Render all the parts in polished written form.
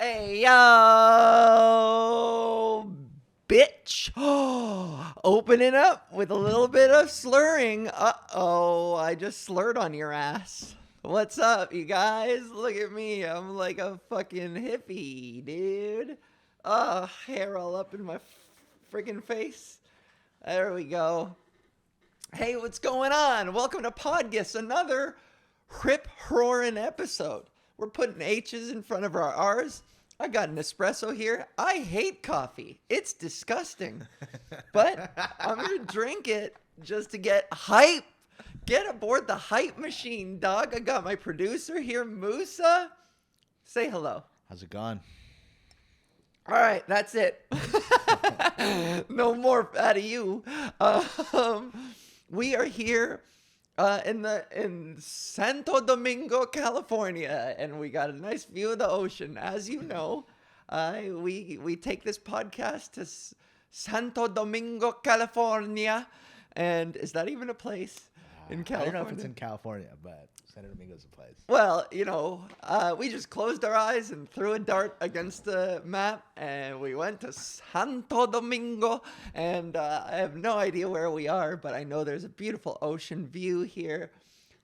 Hey, yo, bitch. Opening up with a little bit of slurring. Uh-oh, I just slurred on your ass. What's up, you guys? Look at me. I'm like a fucking hippie, dude. Hair all up in my friggin' face. There we go. Hey, what's going on? Welcome to Podgis, another rip-roaring episode. We're putting H's in front of our R's. I got an espresso here. I hate coffee. It's disgusting. But I'm going to drink it just to get hype. Get aboard the hype machine, dog. I got my producer here, Musa. Say hello. How's it going? All right, that's it. No more out of you. We are here in Santo Domino, California, and we got a nice view of the ocean. As you know, we take this podcast to Santo Domingo, California, and is that even a place in California? I don't know if it's in California, but Santo Domingo's a place. Well, you know, we just closed our eyes and threw a dart against the map, and we went to Santo Domingo, and I have no idea where we are, but I know there's a beautiful ocean view here.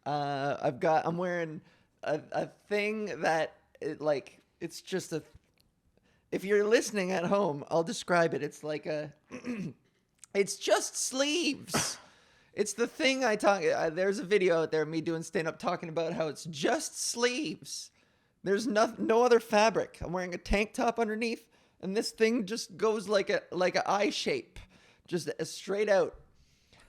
I'm wearing a thing that, it's just a, if you're listening at home, I'll describe it. It's like it's just sleeves. It's the thing I talk. There's a video out there of me doing stand-up talking about how it's just sleeves. There's no other fabric. I'm wearing a tank top underneath, and this thing just goes like a I shape, just straight out.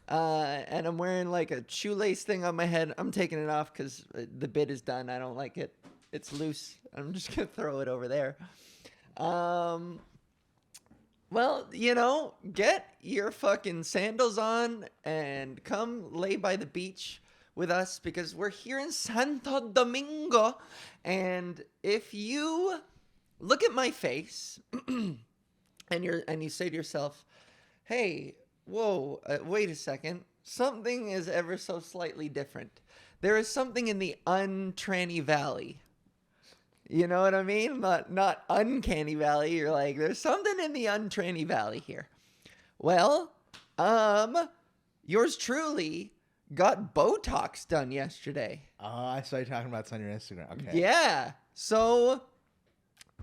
And I'm wearing like a shoelace thing on my head. I'm taking it off because the bit is done. I don't like it. It's loose. I'm just gonna throw it over there. Well, you know, get your fucking sandals on and come lay by the beach with us because we're here in Santo Domingo. And if you look at my face and you say to yourself, hey, whoa, wait a second. Something is ever so slightly different. There is something in the untranny valley. You know what I mean? Not uncanny valley. You're like, there's something in the untranny valley here. Well, yours truly got botox done yesterday. I saw you talking about this on your Instagram. Okay. Yeah. So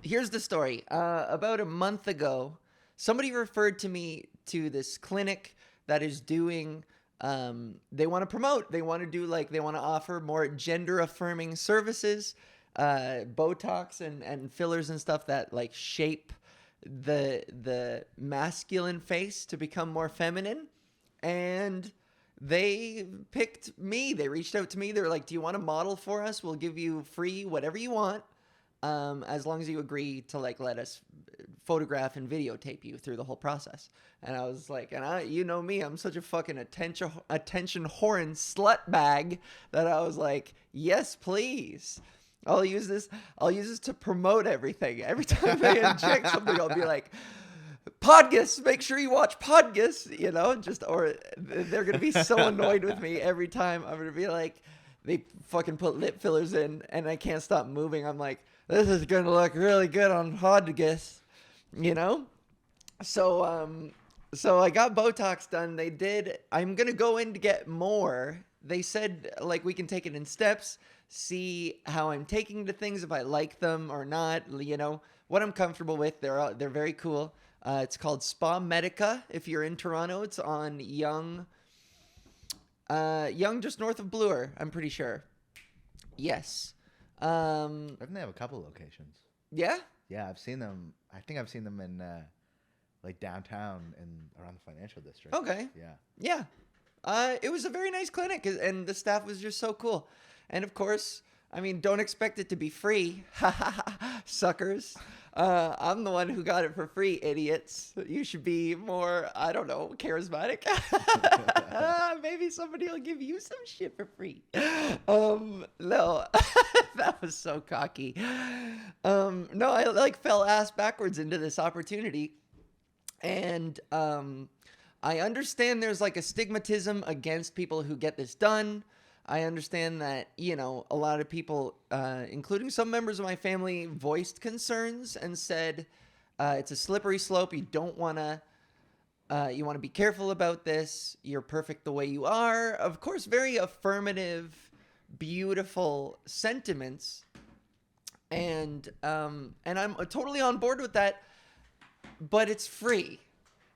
here's the story. About a month ago, somebody referred to me to this clinic that is doing, they want to promote. They want to offer more gender affirming services. Botox and fillers and stuff that like shape the masculine face to become more feminine. And they picked me. They reached out to me. They were like, do you want to model for us? We'll give you free whatever you want, as long as you agree to like let us photograph and videotape you through the whole process. And I was like, you know me, I'm such a fucking attention whoring slut bag that I was like, yes, please. I'll use this to promote everything. Every time they inject something, I'll be like, Podgis, make sure you watch Podgis, you know, or they're going to be so annoyed with me every time. I'm going to be like, they fucking put lip fillers in and I can't stop moving. I'm like, this is going to look really good on Podgis, you know? So I got Botox done. I'm going to go in to get more. They said, like, we can take it in steps, see how I'm taking to things, if I like them or not, you know, what I'm comfortable with. They're very cool. It's called Spa Medica. If you're in Toronto, it's on Yonge, just north of Bloor, I'm pretty sure. Yes. I think they have a couple locations. Yeah? Yeah, I've seen them. I think I've seen them in like downtown and around the financial district. Okay. Yeah. It was a very nice clinic, and the staff was just so cool. And of course, I mean, don't expect it to be free. Suckers. I'm the one who got it for free, idiots. You should be more, I don't know, charismatic. Maybe somebody will give you some shit for free. No, that was so cocky. No, I like fell ass backwards into this opportunity. And I understand there's like a stigmatism against people who get this done. I understand that, you know, a lot of people, including some members of my family, voiced concerns and said it's a slippery slope. You don't want to. You want to be careful about this. You're perfect the way you are. Of course, very affirmative, beautiful sentiments, and I'm totally on board with that. But it's free,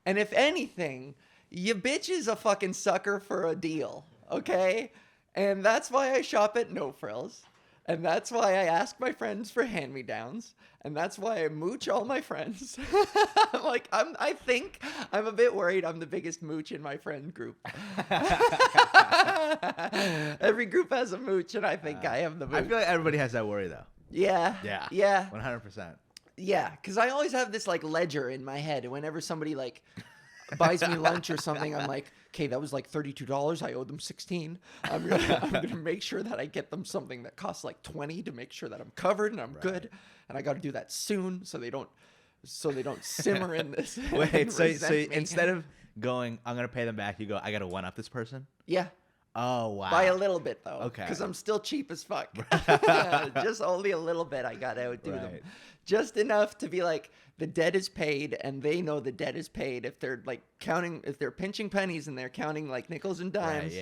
and if anything, you bitch is a fucking sucker for a deal. Okay, and that's why I shop at No Frills. And that's why I ask my friends for hand-me-downs. And that's why I mooch all my friends. I think I'm a bit worried I'm the biggest mooch in my friend group. Every group has a mooch, and I think I am the mooch. I feel like everybody has that worry, though. Yeah. Yeah. Yeah. 100%. Yeah, because I always have this, like, ledger in my head. Whenever somebody, like, buys me lunch or something, I'm like, okay, that was like $32. I owe them $16. I'm gonna make sure that I get them something that costs like $20 to make sure that I'm covered and I'm good. And I got to do that soon so they don't simmer in this. Wait, so instead of going, I'm gonna pay them back, you go, I gotta one up this person? Yeah. Oh wow. By a little bit though. Okay. Because I'm still cheap as fuck. Just only a little bit I gotta outdo them. Just enough to be like, the debt is paid, and they know the debt is paid. If they're like counting, if they're pinching pennies and they're counting like nickels and dimes,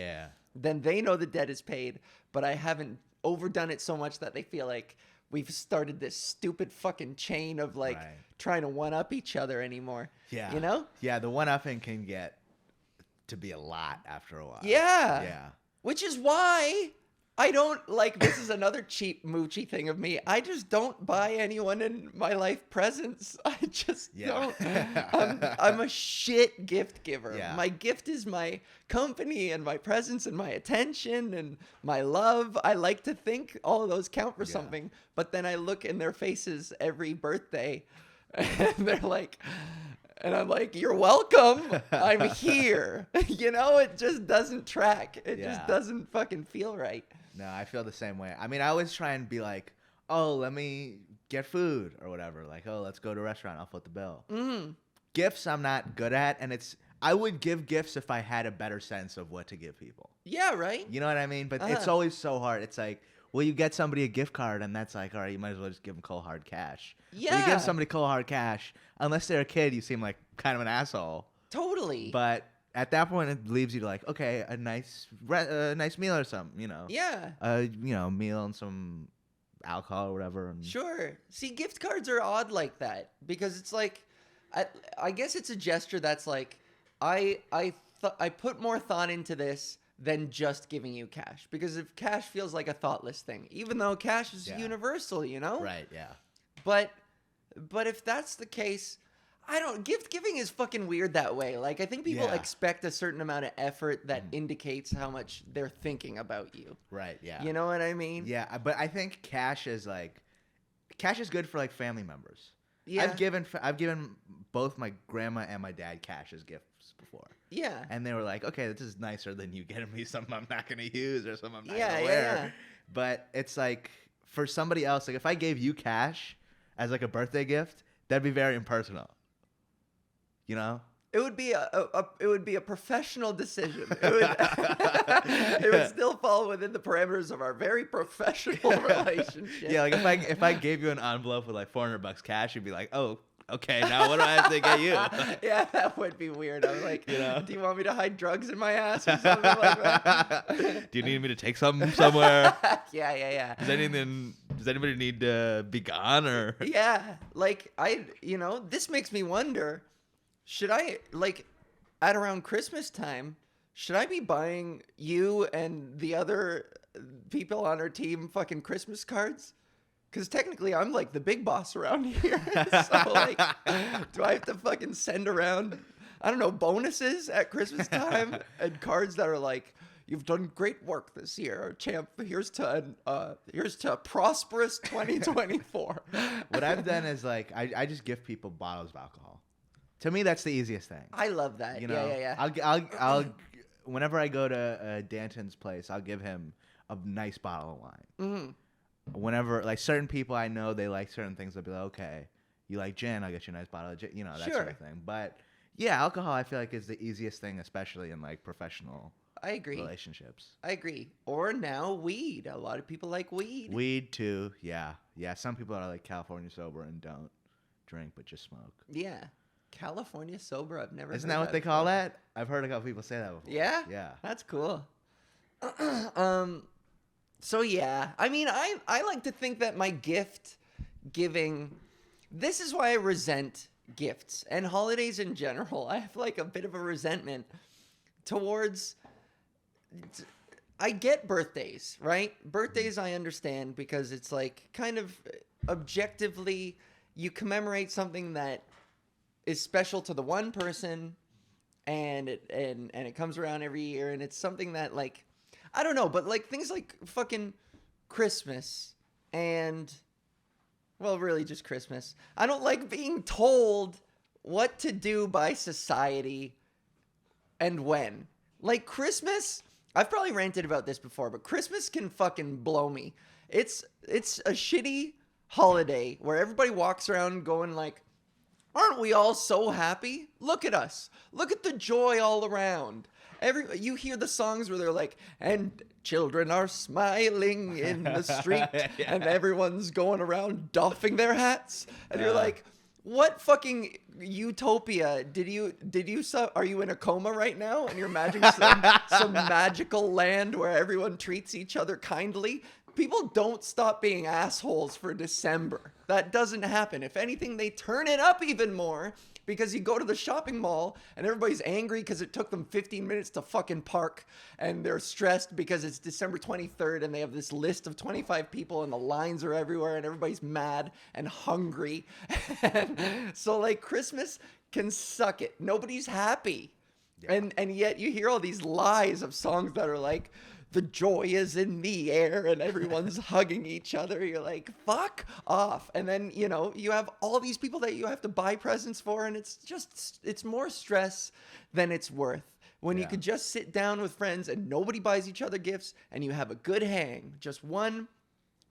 then they know the debt is paid. But I haven't overdone it so much that they feel like we've started this stupid fucking chain of like trying to one up each other anymore. Yeah. You know? Yeah, the one upping can get to be a lot after a while. Yeah. Yeah. Which is why I don't, like, this is another cheap moochy thing of me. I just don't buy anyone in my life presents. I just don't. I'm a shit gift giver. Yeah. My gift is my company and my presence and my attention and my love. I like to think all of those count for something. But then I look in their faces every birthday and they're like... And I'm like, you're welcome. I'm here. You know, it just doesn't track. It just doesn't fucking feel right. No, I feel the same way. I mean, I always try and be like, oh, let me get food or whatever. Like, oh, let's go to a restaurant. I'll foot the bill. Gifts I'm not good at. And I would give gifts if I had a better sense of what to give people. Yeah, right? You know what I mean? But it's always so hard. It's like, well, you get somebody a gift card, and that's like, all right, you might as well just give them cold hard cash. Yeah. When you give somebody cold hard cash, unless they're a kid, you seem like kind of an asshole. Totally. But at that point, it leaves you to like, okay, a nice meal or something, you know. Yeah. Meal and some alcohol or whatever. And... Sure. See, gift cards are odd like that because it's like, I guess it's a gesture that's like, I put more thought into this than just giving you cash, because if cash feels like a thoughtless thing, even though cash is universal, you know? Right, yeah. But if that's the case, gift giving is fucking weird that way. Like, I think people expect a certain amount of effort that indicates how much they're thinking about you. Right, yeah. You know what I mean? Yeah, but I think cash is good for like family members. Yeah. I've given both my grandma and my dad cash as gifts before. Yeah. And they were like, okay, this is nicer than you getting me something I'm not going to use or something I'm not going to wear. Yeah. But it's like, for somebody else, like if I gave you cash as like a birthday gift, that'd be very impersonal. You know? It would be a professional decision. It would still fall within the parameters of our very professional relationship. Yeah, like if I gave you an envelope with like $400 cash, you'd be like, oh, okay, now what do I have to get you? Yeah, that would be weird. I was like, do you want me to hide drugs in my ass or something like that? Do you need me to take something somewhere? Yeah. Does anybody need to be gone or? Yeah, like this makes me wonder. Should I, like, at around Christmas time, should I be buying you and the other people on our team fucking Christmas cards? Because technically I'm, like, the big boss around here. So, like, do I have to fucking send around, I don't know, bonuses at Christmas time? And cards that are like, you've done great work this year, champ. Here's to a prosperous 2024. What I've done is, like, I just give people bottles of alcohol. To me, that's the easiest thing. I love that. You know? Yeah. I'll whenever I go to Danton's place, I'll give him a nice bottle of wine. Mm-hmm. Whenever, like, certain people I know, they like certain things, I'll be like, okay, you like gin, I'll get you a nice bottle of gin, that sort of thing. But yeah, alcohol I feel like is the easiest thing, especially in like professional I agree. relationships. I agree. Or now weed. A lot of people like weed. Weed too. Yeah. Yeah. Some people are like California sober and don't drink but just smoke. Yeah. California sober. I've never Isn't heard that what they call before. that? I've heard a couple people say that before. Yeah? Yeah. That's cool. So yeah, I mean, I like to think that my gift giving, this is why I resent gifts and holidays in general. I have like a bit of a resentment towards, I get birthdays, right? Birthdays I understand because it's like kind of objectively you commemorate something that is special to the one person and it comes around every year and it's something that like I don't know, but like things like fucking Christmas and well, really just Christmas. I don't like being told what to do by society and when. Like Christmas, I've probably ranted about this before, but Christmas can fucking blow me. It's a shitty holiday where everybody walks around going like, aren't we all so happy? Look at us. Look at the joy all around. You hear the songs where they're like, and children are smiling in the street, Yeah. and everyone's going around doffing their hats, and you're like, what fucking utopia are you in a coma right now, and you're imagining some magical land where everyone treats each other kindly? People don't stop being assholes for December. That doesn't happen. If anything, they turn it up even more because you go to the shopping mall and everybody's angry because it took them 15 minutes to fucking park and they're stressed because it's December 23rd and they have this list of 25 people and the lines are everywhere and everybody's mad and hungry. So like Christmas can suck it. Nobody's happy. Yeah. And yet you hear all these lies of songs that are like, the joy is in the air and everyone's hugging each other. You're like, fuck off. And then, you know, you have all these people that you have to buy presents for. And it's more stress than it's worth when you could just sit down with friends and nobody buys each other gifts and you have a good hang. Just one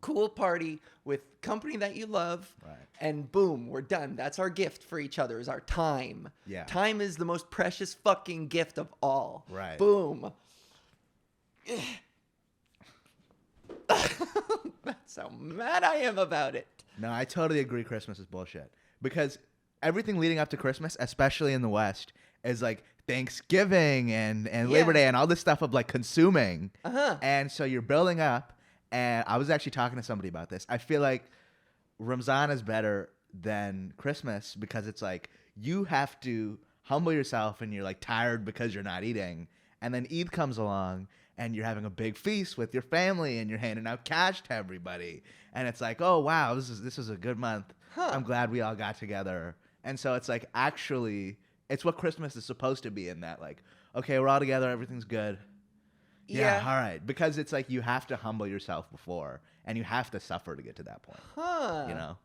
cool party with company that you love. Right. And boom, we're done. That's our gift for each other is our time. Yeah. Time is the most precious fucking gift of all. Right. Boom. That's how mad I am about it. No, I totally agree Christmas is bullshit. Because everything leading up to Christmas, especially in the West, is like Thanksgiving and Labor Day and all this stuff of like consuming. Uh-huh. And so you're building up. And I was actually talking to somebody about this. I feel like Ramzan is better than Christmas because it's like you have to humble yourself and you're like tired because you're not eating. And then Eid comes along and you're having a big feast with your family and you're handing out cash to everybody. And it's like, oh, wow, this is a good month. Huh. I'm glad we all got together. And so it's like, actually, it's what Christmas is supposed to be in that, like, okay, we're all together. Everything's good. Yeah, all right. Because it's like you have to humble yourself before and you have to suffer to get to that point. Huh. You know?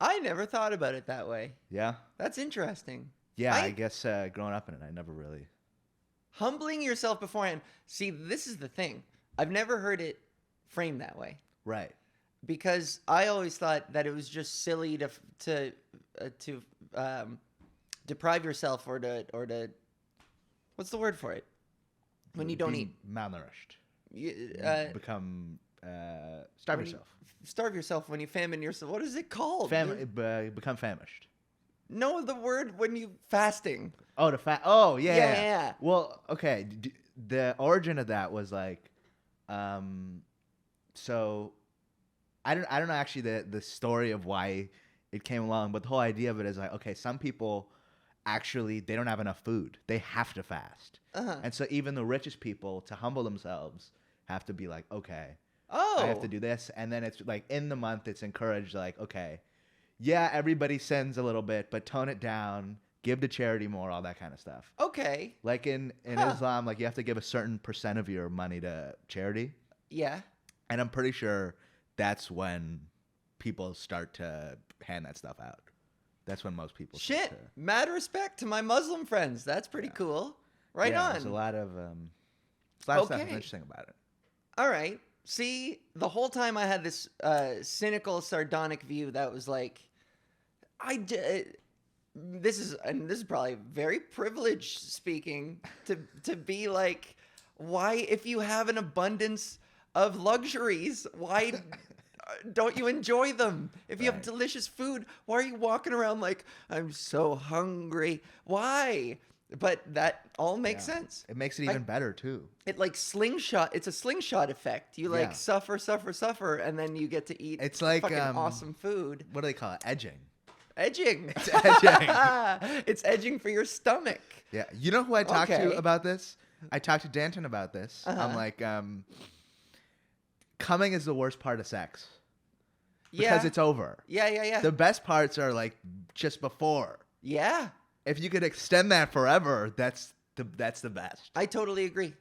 I never thought about it that way. Yeah? That's interesting. Yeah, I guess growing up in it, I never really... Humbling yourself beforehand. See, this is the thing. I've never heard it framed that way. Right. Because I always thought that it was just silly to deprive yourself or to what's the word for it? When you don't eat. Malnourished. Become starve yourself. Starve yourself when you famine yourself. What is it called? Become famished. No, the word when you fasting. Oh, Oh, yeah. Yeah. Well, okay. The origin of that was like, so I don't know actually the story of why it came along, but the whole idea of it is like, okay, some people actually they don't have enough food. They have to fast. Uh-huh. And so even the richest people, to humble themselves, have to be like, okay, Oh. I have to do this. And then it's like in the month, it's encouraged like, okay, yeah, everybody sins a little bit, but tone it down, give to charity more, all that kind of stuff. Okay. Like in Islam, like you have to give a certain % of your money to charity. Yeah. And I'm pretty sure that's when people start to hand that stuff out. That's when most people start Shit. to... Mad respect to my Muslim friends. That's pretty cool. Right on. There's a lot of stuff that's interesting about it. All right. See, the whole time I had this cynical, sardonic view that was like, this is probably very privileged speaking to be like, Why, if you have an abundance of luxuries, why don't you enjoy them? If you have Right. delicious food, why are you walking around like, I'm so hungry? Why? But that all makes Yeah. sense. It makes it even better too. It like slingshot. It's a slingshot effect. You like Yeah. suffer, and then you get to eat It's like, fucking awesome food. What do they call it? Edging. Edging. It's edging. It's edging for your stomach. Yeah. You know who I talked Okay. to about this? I talked to Danton about this. I'm like, coming is the worst part of sex. Because it's over. Yeah. The best parts are like just before. Yeah. If you could extend that forever, that's the best. I totally agree.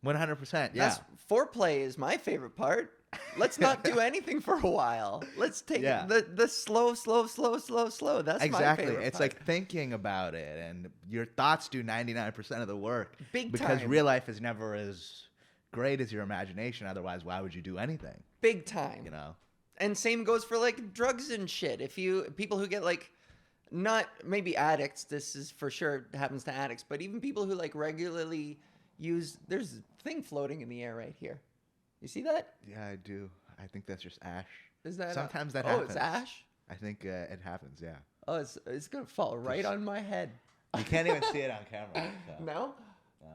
100%. Yeah. Foreplay is my favorite part. Let's not do anything for a while. Let's take the slow. That's Exactly. my favorite It's part. like thinking about it, and your thoughts do 99% of the work. Big because time. real life is never as great as your imagination. Otherwise, why would you do anything? Big time. You know. And same goes for like drugs and shit. If people who get like, not maybe addicts, this is for sure happens to addicts, but even people who like regularly use, there's a thing floating in the air right here. You see that? Yeah, I do. I think that's just ash. Is that Sometimes that oh, happens. it's ash? I think it happens. Yeah. Oh, it's gonna fall right on my head. You can't even see it on camera. So. No? No.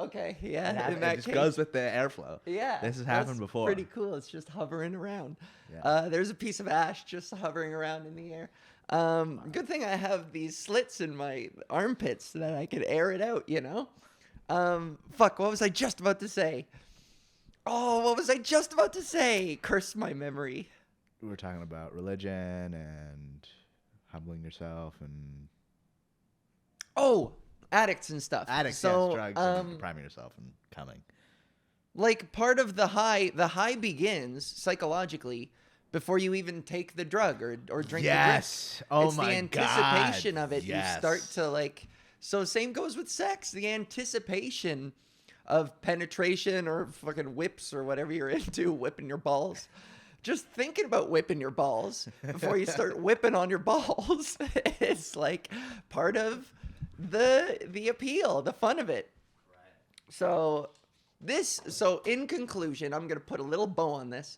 Okay, yeah. It just goes with the airflow. Yeah. This has happened that's before. Pretty cool. It's just hovering around. Yeah. There's a piece of ash just hovering around in the air. Good thing I have these slits in my armpits so that I could air it out, you know? Fuck, what was I just about to say? Oh, what was I just about to say? Curse my memory. We were talking about religion and humbling yourself and Oh, addicts and stuff. addicts, so, yes, drugs, and priming yourself and coming. Like part of the high begins psychologically before you even take the drug or drink Yes. the drink. Oh It's my the anticipation God. of it. Yes. You start to like, so same goes with sex. The anticipation of penetration or fucking whips or whatever you're into, whipping your balls. Just thinking about whipping your balls before you start whipping on your balls. It's like part of the appeal, the fun of it. So in conclusion, I'm going to put a little bow on this.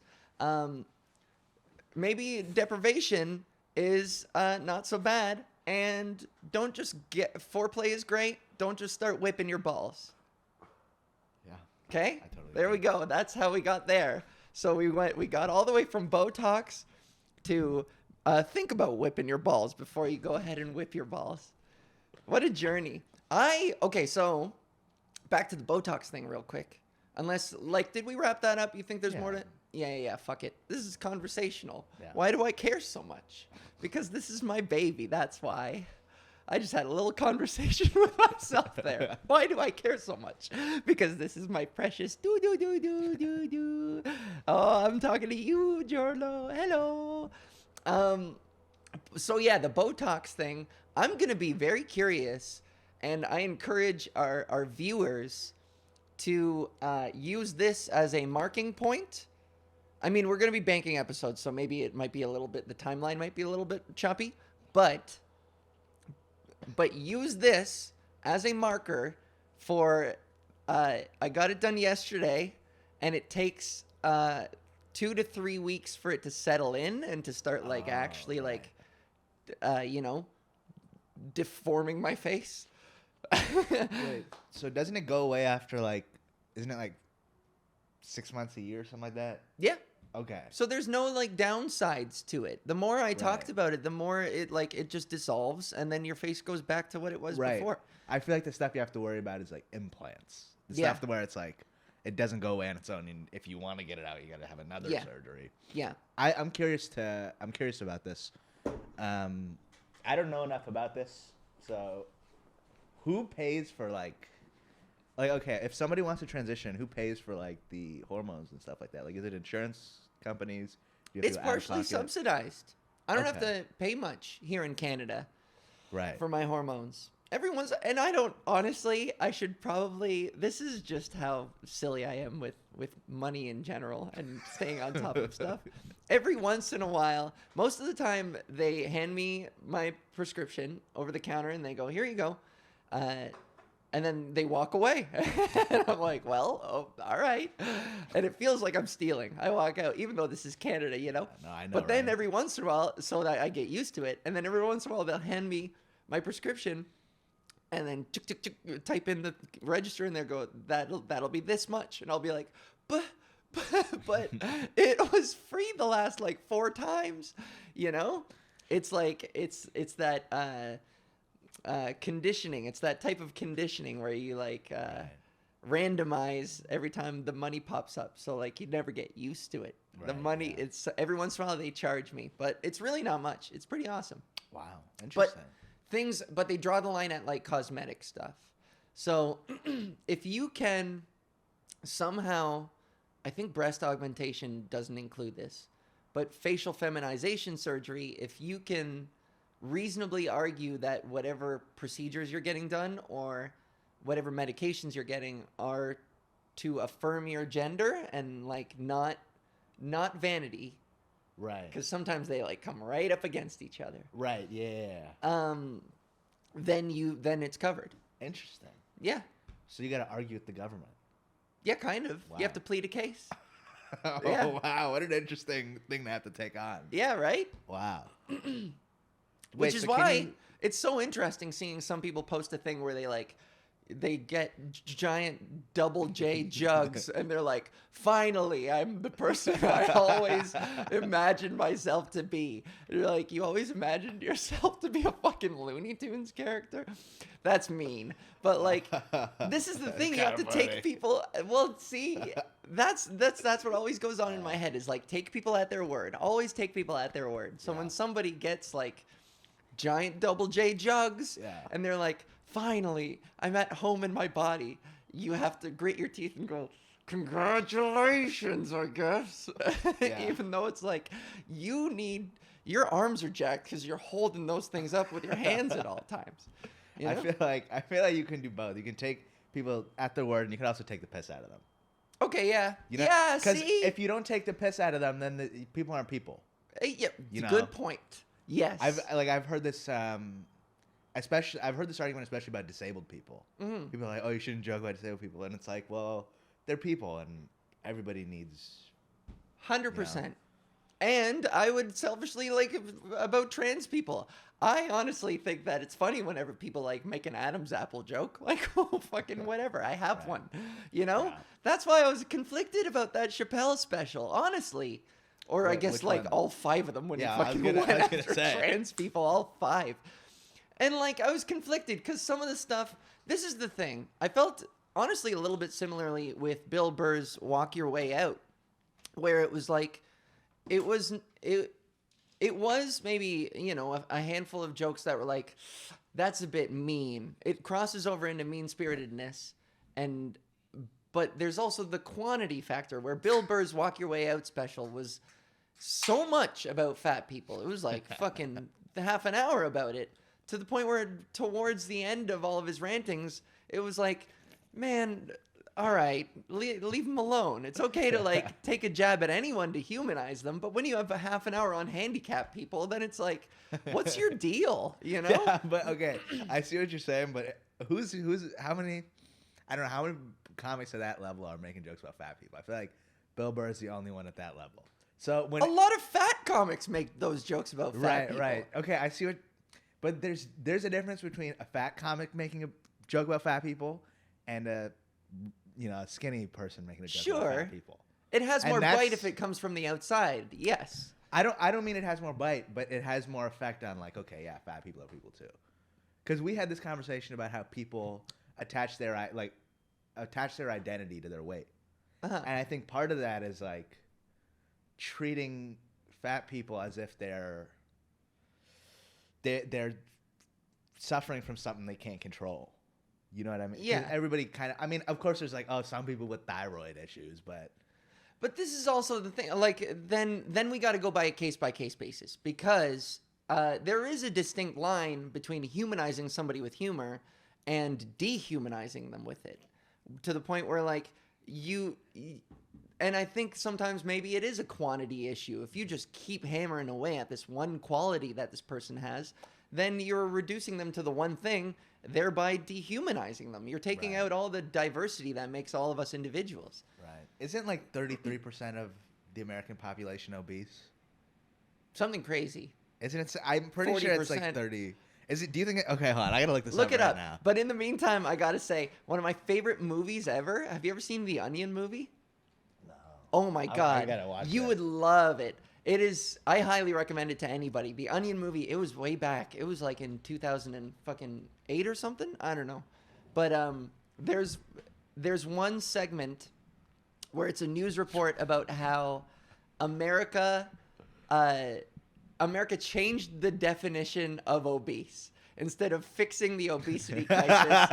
Maybe deprivation is not so bad, and don't just foreplay is great. Don't just start whipping your balls. Yeah. Okay? I totally There we agree. go. That's how we got there. So we got all the way from botox to think about whipping your balls before you go ahead and whip your balls. What a journey. Okay, so back to the botox thing real quick. Unless, like, did we wrap that up? You think there's more to... Yeah, fuck it. This is conversational. Yeah. Why do I care so much? Because this is my baby, that's why. I just had a little conversation with myself there. Why do I care so much? Because this is my precious do. Oh, I'm talking to you, Jorlo. Hello. So yeah, the Botox thing, I'm going to be very curious, and I encourage our viewers to use this as a marking point. I mean, we're going to be banking episodes, so maybe it might be a little bit, the timeline might be a little bit choppy, but use this as a marker for, I got it done yesterday, and it takes 2 to 3 weeks for it to settle in and to start deforming my face. Wait, so doesn't it go away after isn't it like 6 months, a year, something like that? Yeah. Okay. So there's no downsides to it. The more I talked about it, the more it just dissolves, and then your face goes back to what it was before. I feel like the stuff you have to worry about is like implants. The stuff where it's like it doesn't go away on its own, and if you want to get it out, you got to have another surgery. Yeah. I'm curious about this. I don't know enough about this, so who pays for okay, if somebody wants to transition, who pays for the hormones and stuff like that? Is it insurance companies? Do you have It's to go out of partially pocket? subsidized. I don't have Okay. to pay much here in Canada Right. for my hormones. And I don't, honestly, I should probably, this is just how silly I am with money in general and staying on top of stuff. Every once in a while, most of the time, they hand me my prescription over the counter and they go, here you go. And then they walk away. And I'm like, well, oh, all right. And it feels like I'm stealing. I walk out, even though this is Canada, you know? No, I know, But then right? every once in a while, so that I get used to it, and then every once in a while they'll hand me my prescription and then type in the register and they'll go, that'll be this much. And I'll be like, but it was free the last like 4 times, you know? It's like, it's that, conditioning. It's that type of conditioning where you like randomize every time the money pops up, so like you never get used to it. The money, it's every once in a while they charge me, but it's really not much. It's pretty awesome. Wow, interesting. But they draw the line at like cosmetic stuff. So if you can somehow, I think breast augmentation doesn't include this, but facial feminization surgery, if you can reasonably argue that whatever procedures you're getting done or whatever medications you're getting are to affirm your gender and like not vanity, Right. because sometimes they like come right up against each other, Right. Yeah. then it's covered. Interesting. Yeah, So you got to argue with the government. yeah, kind of. Wow. You have to plead a case. Oh, Yeah. wow. What an interesting thing to have to take on. Yeah, right. Wow. Which Wait, is so can why you- it's so interesting seeing some people post a thing where they get giant double J jugs and they're like, finally, I'm the person I always imagined myself to be. And you're like, you always imagined yourself to be a fucking Looney Tunes character? That's mean. But like, this is the thing, you have to Kinda funny. take people, well, see, that's what always goes on in my head is like, take people at their word. Always take people at their word. So when somebody gets like giant double J jugs and they're like, finally, I'm at home in my body, you have to grit your teeth and go, congratulations, I guess. Even though it's like, your arms are jacked because you're holding those things up with your hands at all times. You know? I feel like you can do both. You can take people at their word, and you can also take the piss out of them. Okay, yeah. You know? Yeah, Because see? if you don't take the piss out of them, then the people aren't people. Yeah, You know? good point. Yes. I've heard this I've heard this argument especially about disabled people. Mm-hmm. People are like, oh, you shouldn't joke about disabled people, and it's like, well, they're people, and everybody needs 100%. You know? And I would selfishly like about trans people. I honestly think that it's funny whenever people like make an Adam's apple joke. Like, oh, fucking whatever. I have one. You know? Yeah. That's why I was conflicted about that Chappelle special, honestly. Or I guess which like one? all 5 of them when he Yeah, I was fucking gonna- went I was gonna after say. trans people, all 5. And like I was conflicted because some of the stuff, this is the thing. I felt honestly a little bit similarly with Bill Burr's Walk Your Way Out, where it was like, it was maybe, you know, a handful of jokes that were like, that's a bit mean. It crosses over into mean-spiritedness, but there's also the quantity factor where Bill Burr's Walk Your Way Out special was so much about fat people. It was like fucking half an hour about it, to the point where towards the end of all of his rantings, it was like, man, all right, leave them alone. It's okay to like take a jab at anyone to humanize them, but when you have a half an hour on handicapped people, then it's like, what's your deal? You know? Yeah, but okay, I see what you're saying, but who's how many? I don't know how many comics at that level are making jokes about fat people. I feel like Bill Burr is the only one at that level. So when A lot of fat comics make those jokes about fat people. right, okay, I see what, but there's a difference between a fat comic making a joke about fat people and a skinny person making a joke about fat people. It has And more that's- bite if it comes from the outside. Yes. I don't mean it has more bite, but it has more effect on like, okay, yeah, fat people are people too. Because we had this conversation about how people attach their identity to their weight, and I think part of that is like treating fat people as if they're suffering from something they can't control. You know what I mean? 'Cause Yeah. everybody kind of. I mean, of course, there's like, oh, some people with thyroid issues, but But this is also the thing. Like, then we got to go by a case-by-case basis, because there is a distinct line between humanizing somebody with humor and dehumanizing them with it, to the point where like and I think sometimes maybe it is a quantity issue. If you just keep hammering away at this one quality that this person has, then you're reducing them to the one thing, thereby dehumanizing them. You're taking out all the diversity that makes all of us individuals. Right. Isn't like 33% of the American population obese? Something crazy. Isn't it? I'm pretty sure it's like 30. Is it? Do you think? Okay, hold on. I gotta look this Look up it right up. now. But in the meantime, I gotta say, one of my favorite movies ever. Have you ever seen the Onion movie? No. Oh my God. I gotta watch You it. would love it. It is. I highly recommend it to anybody. The Onion movie. It was way back. It was like in 2008 or something. I don't know. But there's one segment where it's a news report about how America changed the definition of obese. Instead of fixing the obesity crisis,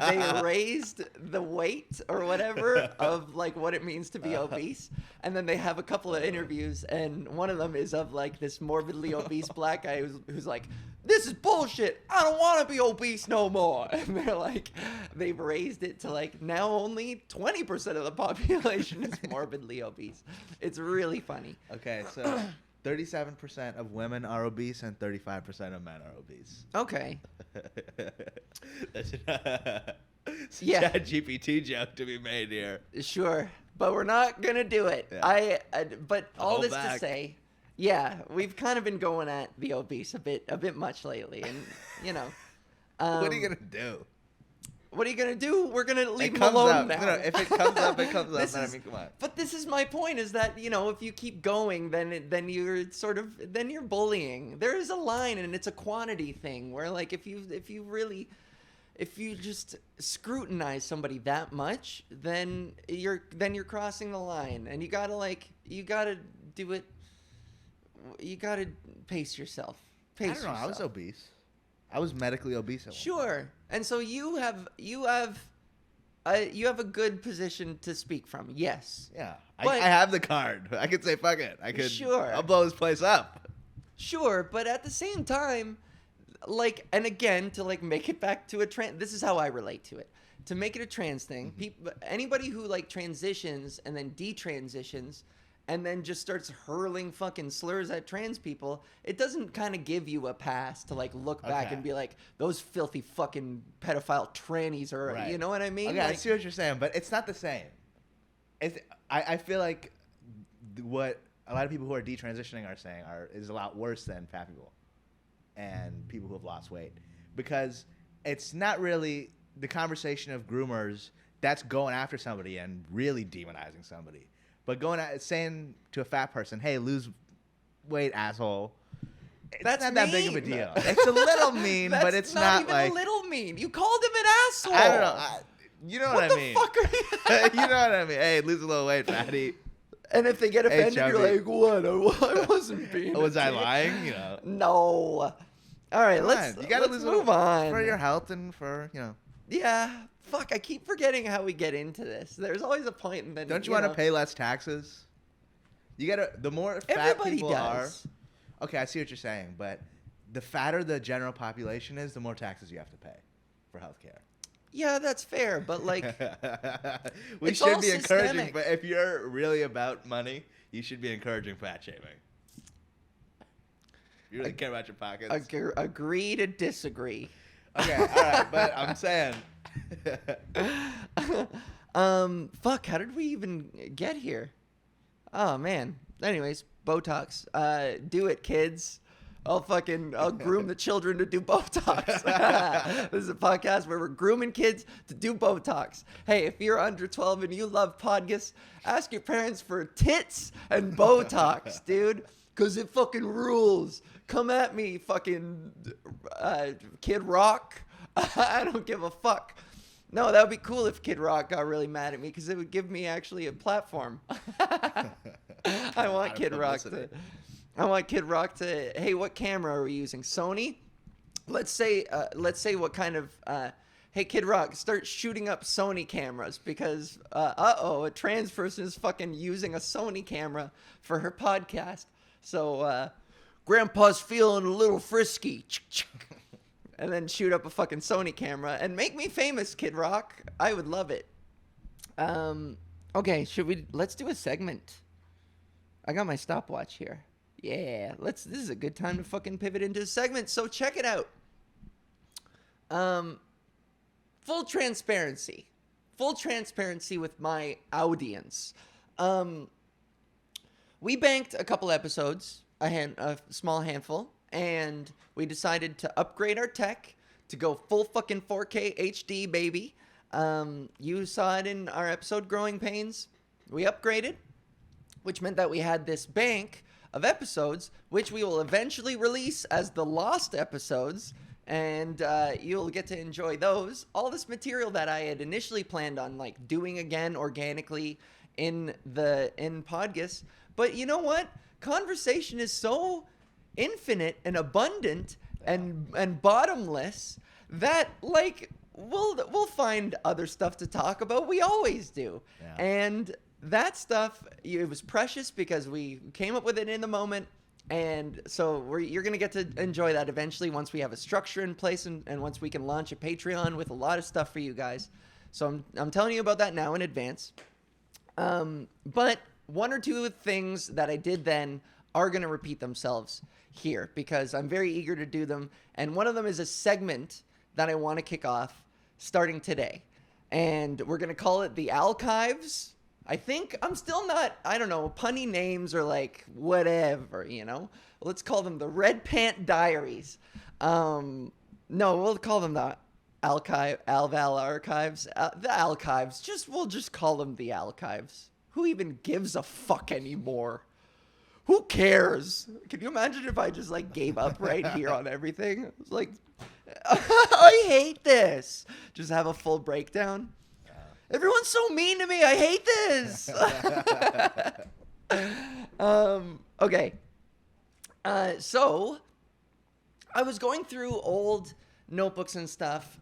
they raised the weight or whatever of like what it means to be obese. And then they have a couple of interviews, and one of them is of like this morbidly obese black guy who's like, "This is bullshit. I don't want to be obese no more." And they're like, they've raised it to like now only 20% of the population is morbidly obese. It's really funny. Okay, so 37% of women are obese and 35% of men are obese. Okay. That's Yeah. a GPT joke to be made here. Sure, but we're not gonna do it. Yeah. But all Hold this back. to say, yeah, we've kind of been going at the obese a bit much lately, and you know, What are you gonna do? what are you gonna do? We're gonna leave It him comes alone up. now. No, if it comes up, it comes up. This I is- mean, come on. But this is my point: is that you know, if you keep going, then you're bullying. There is a line, and it's a quantity thing where like if you just scrutinize somebody that much, then you're crossing the line, and you gotta do it. You gotta pace yourself. I don't know. I was obese. I was medically obese at one point. Sure, and so you have a good position to speak from. Yes. Yeah. But- I have the card. I could say fuck it. I could. Sure. I'll blow this place up. Sure, but at the same time, like, and again, to like make it back to a trans, this is how I relate to it. To make it a trans thing, anybody who like transitions and then detransitions and then just starts hurling fucking slurs at trans people, it doesn't kind of give you a pass to like look back Okay. and be like, those filthy fucking pedophile trannies are, Right. you know what I mean? Okay, I Like, see what you're saying, but it's not the same. I feel like what a lot of people who are detransitioning are saying is a lot worse than fat people and people who have lost weight, because it's not really the conversation of groomers that's going after somebody and really demonizing somebody, but saying to a fat person, "Hey, lose weight, asshole." It's That's not that big of a mean. deal. It's a little mean, but it's not even like a little mean. You called him an asshole. I don't know. You know what I the mean? fuck are you? You know what I mean? Hey, lose a little weight, fatty. And if they get offended, you're chubby. like, "What? I wasn't being." Was a I dick." lying? You know. No. All right, Come let's on, you gotta let's lose move a little on. for your health and for Yeah. Fuck, I keep forgetting how we get into this. There's always a point, and then Don't you want to pay less taxes? You gotta. The more fat Everybody people does. are. Okay, I see what you're saying, but the fatter the general population is, the more taxes you have to pay for healthcare. Yeah, that's fair, but like, We It's should all be encouraging, systemic. but if you're really about money, you should be encouraging fat shaming. You really care about your pockets. agree to disagree. Okay, all right, but I'm saying. Fuck, how did we even get here? Oh man. Anyways, Botox. Do it, kids. I'll groom the children to do Botox. This is a podcast where we're grooming kids to do Botox. Hey, if you're under 12 and you love Podgis, ask your parents for tits and Botox, dude. Cause it fucking rules. Come at me, fucking Kid Rock. I don't give a fuck. No, that would be cool if Kid Rock got really mad at me, because it would give me actually a platform. I want Kid Rock to. Hey, what camera are we using? Sony. Let's say what kind of. Hey, Kid Rock, start shooting up Sony cameras, because a trans person is fucking using a Sony camera for her podcast. So Grandpa's feeling a little frisky. And then shoot up a fucking Sony camera and make me famous, Kid Rock. I would love it. Okay, let's do a segment. I got my stopwatch here. Yeah, this is a good time to fucking pivot into a segment. So check it out. Full transparency with my audience. We banked a couple episodes, a small handful, and we decided to upgrade our tech to go full fucking 4K HD, baby. You saw it in our episode Growing Pains. We upgraded, which meant that we had this bank of episodes, which we will eventually release as the lost episodes, and you'll get to enjoy those. All this material that I had initially planned on like doing again organically in Podgis. But you know what? Conversation is so infinite and abundant and bottomless that like we'll find other stuff to talk about. We always do. Yeah. And that stuff, it was precious because we came up with it in the moment. And so you're going to get to enjoy that eventually once we have a structure in place and once we can launch a Patreon with a lot of stuff for you guys. So I'm telling you about that now in advance. But one or two things that I did then are going to repeat themselves here because I'm very eager to do them. And one of them is a segment that I want to kick off starting today. And we're going to call it the Alchives. I think I'm still not, I don't know, punny names or like whatever, you know? Let's call them the Red Pant Diaries. No, we'll call them the Alval Archives. The Alchives. We'll just call them the Alchives. Who even gives a fuck anymore? Who cares? Can you imagine if I just like gave up right here on everything? It was like, I hate this. Just have a full breakdown. Everyone's so mean to me. I hate this. Okay. So I was going through old notebooks and stuff,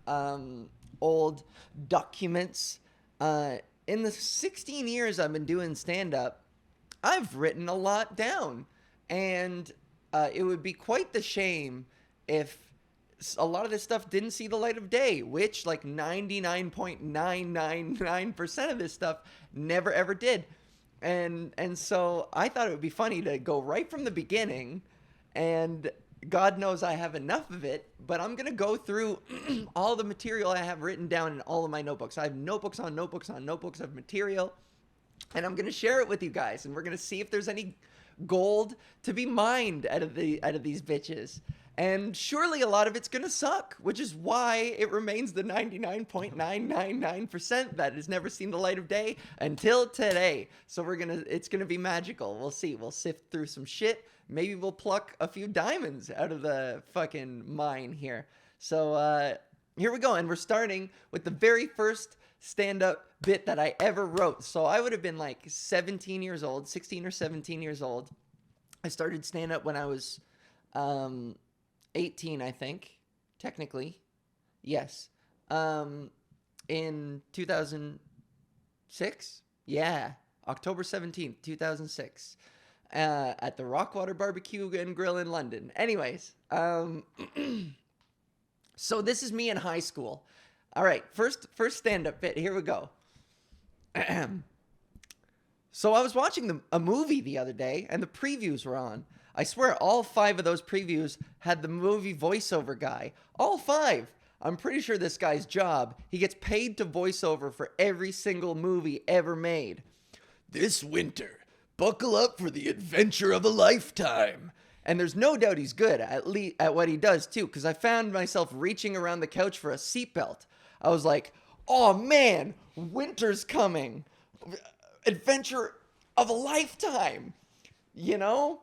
old documents. In the 16 years I've been doing stand-up, I've written a lot down. And it would be quite the shame if a lot of this stuff didn't see the light of day, which like 99.999% of this stuff never ever did. And so I thought it would be funny to go right from the beginning, and God knows I have enough of it, but I'm going to go through all the material I have written down in all of my notebooks. I have notebooks on notebooks on notebooks of material, and I'm going to share it with you guys, and we're going to see if there's any gold to be mined out of these bitches. And surely a lot of it's going to suck, which is why it remains the 99.999% that has never seen the light of day until today. So it's going to be magical. We'll see. We'll sift through some shit. Maybe we'll pluck a few diamonds out of the fucking mine here. So here we go. And we're starting with the very first stand-up bit that I ever wrote. So I would have been like 16 or 17 years old. I started stand-up when I was 18, I think, technically. Yes. In 2006? Yeah. October 17th, 2006. At the Rockwater Barbecue and Grill in London. Anyways. So this is me in high school. All right. First stand-up bit. Here we go. So I was watching a movie the other day, and the previews were on. I swear all 5 of those previews had the movie voiceover guy. All 5. I'm pretty sure this guy's job, he gets paid to voiceover for every single movie ever made. This winter, buckle up for the adventure of a lifetime. And there's no doubt he's good at what he does too, because I found myself reaching around the couch for a seatbelt. I was like, oh man, winter's coming. Adventure of a lifetime, you know?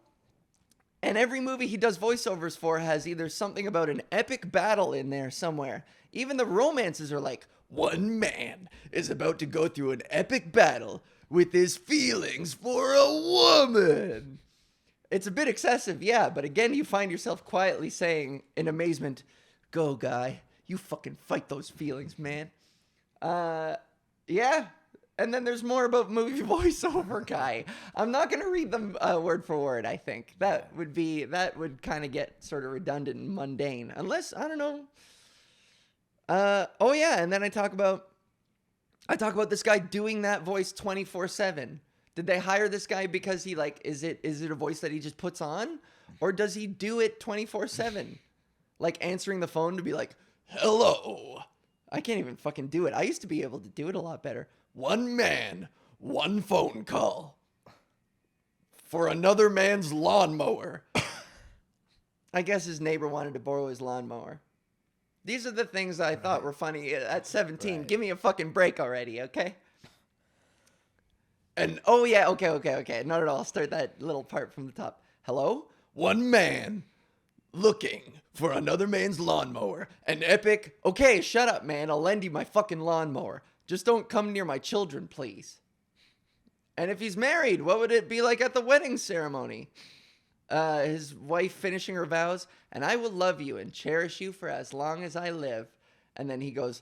And every movie he does voiceovers for has either something about an epic battle in there somewhere. Even the romances are like, one man is about to go through an epic battle with his feelings for a woman. It's a bit excessive, yeah, but again, you find yourself quietly saying in amazement, go guy, you fucking fight those feelings, man. Yeah. And then there's more about movie voiceover guy. I'm not going to read them word for word, I think. That would kind of get sort of redundant and mundane. Unless, I don't know. Oh, yeah. And then I talk about I talk about this guy doing that voice 24/7. Did they hire this guy because he like is it a voice that he just puts on, or does he do it 24/7? Like answering the phone to be like, "Hello." I can't even fucking do it. I used to be able to do it a lot better. One man, one phone call for another man's lawnmower. I guess his neighbor wanted to borrow his lawnmower. These are the things I thought were funny at 17. Right. Give me a fucking break already, okay? And, oh yeah, okay. Not at all. I'll start that little part from the top. Hello? One man looking for another man's lawnmower. An epic, okay, shut up, man. I'll lend you my fucking lawnmower. Just don't come near my children, please. And if he's married, what would it be like at the wedding ceremony? His wife finishing her vows, and I will love you and cherish you for as long as I live. And then he goes,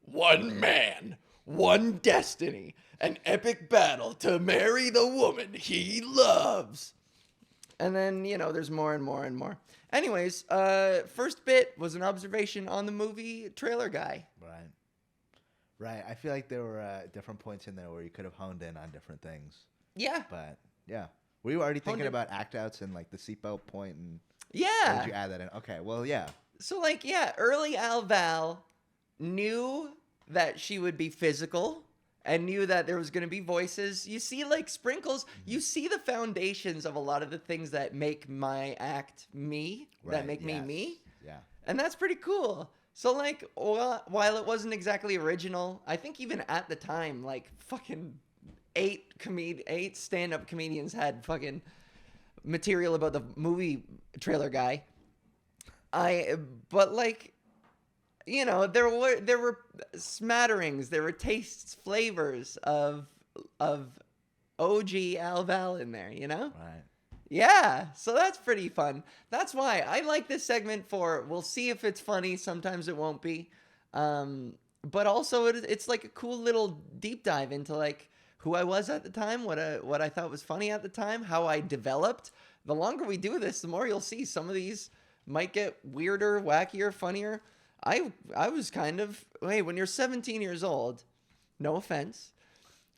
one man, one destiny, an epic battle to marry the woman he loves. And then, you know, there's more and more and more. Anyways, first bit was an observation on the movie trailer guy. Right. I feel like there were different points in there where you could have honed in on different things. Yeah. But, yeah. Were you already thinking about act outs and like the seatbelt point and yeah. did you add that in? Okay, well, yeah. So like, yeah, early Al Val knew that she would be physical and knew that there was going to be voices. You see like sprinkles, you see the foundations of a lot of the things that make my act me, that make me me. Yeah. And that's pretty cool. So like, while it wasn't exactly original, I think even at the time, like fucking 8 stand-up comedians had fucking material about the movie trailer guy. But like, you know, there were smatterings, there were tastes, flavors of OG Al Val in there, you know? Right. Yeah, so that's pretty fun. That's why I like this segment for, we'll see if it's funny, sometimes it won't be. But also it's like a cool little deep dive into like who I was at the time, what I thought was funny at the time, how I developed. The longer we do this, the more you'll see some of these might get weirder, wackier, funnier. I was kind of, hey, when you're 17 years old, no offense,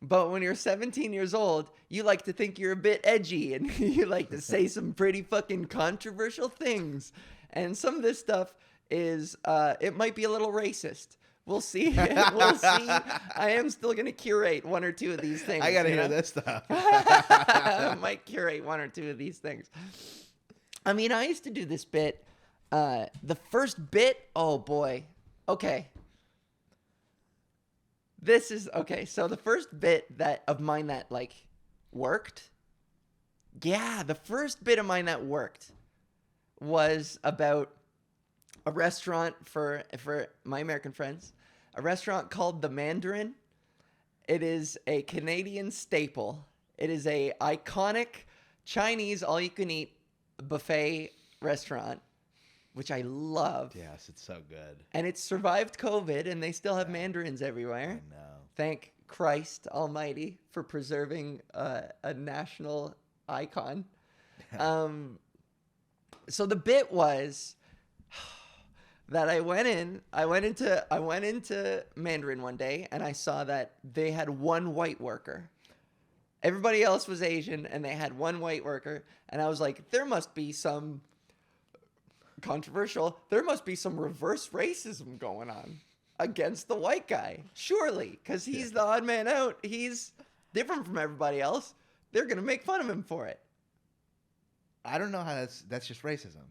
but when you're 17 years old, you like to think you're a bit edgy and you like to say some pretty fucking controversial things. And some of this stuff is, it might be a little racist. We'll see. We'll see. I am still going to curate one or two of these things. I got to hear this stuff. I might curate one or two of these things. I mean, I used to do this bit. The first bit, oh boy. Okay. This is, okay, so the first bit of mine that, like, worked. Yeah, the first bit of mine that worked was about a restaurant for my American friends. A restaurant called The Mandarin. It is a Canadian staple. It is a iconic Chinese all-you-can-eat buffet restaurant, which I love. Yes, it's so good. And it's survived COVID, and they still have mandarins everywhere. I know. Thank Christ Almighty for preserving a national icon. So the bit was that I went into Mandarin one day, and I saw that they had one white worker. Everybody else was Asian, and they had one white worker. And I was like, there must be some controversial. There must be some reverse racism going on against the white guy. Surely, because he's the odd man out. He's different from everybody else. They're going to make fun of him for it. I don't know how that's just racism.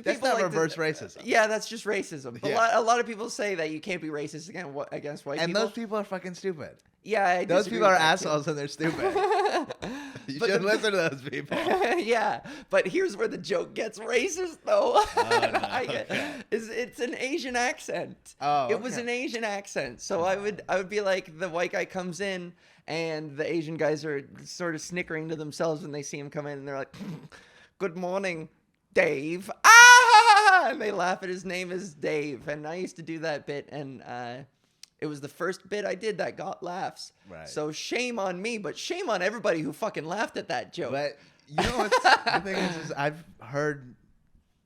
That's not reverse racism. Yeah, that's just racism. A lot of people say that you can't be racist against white people. And those people are fucking stupid. Yeah, those people are assholes and they're stupid. You should listen to those people. Yeah, but here's where the joke gets racist, though. Oh, no. Okay. It's an Asian accent. Oh, it was an Asian accent. So I would be like, the white guy comes in, and the Asian guys are sort of snickering to themselves when they see him come in, and they're like, "Good morning, Dave." Ah! And they laugh at his name as Dave. And I used to do that bit, and it was the first bit I did that got laughs. Right. So shame on me, but shame on everybody who fucking laughed at that joke. But you know what's the thing is I've heard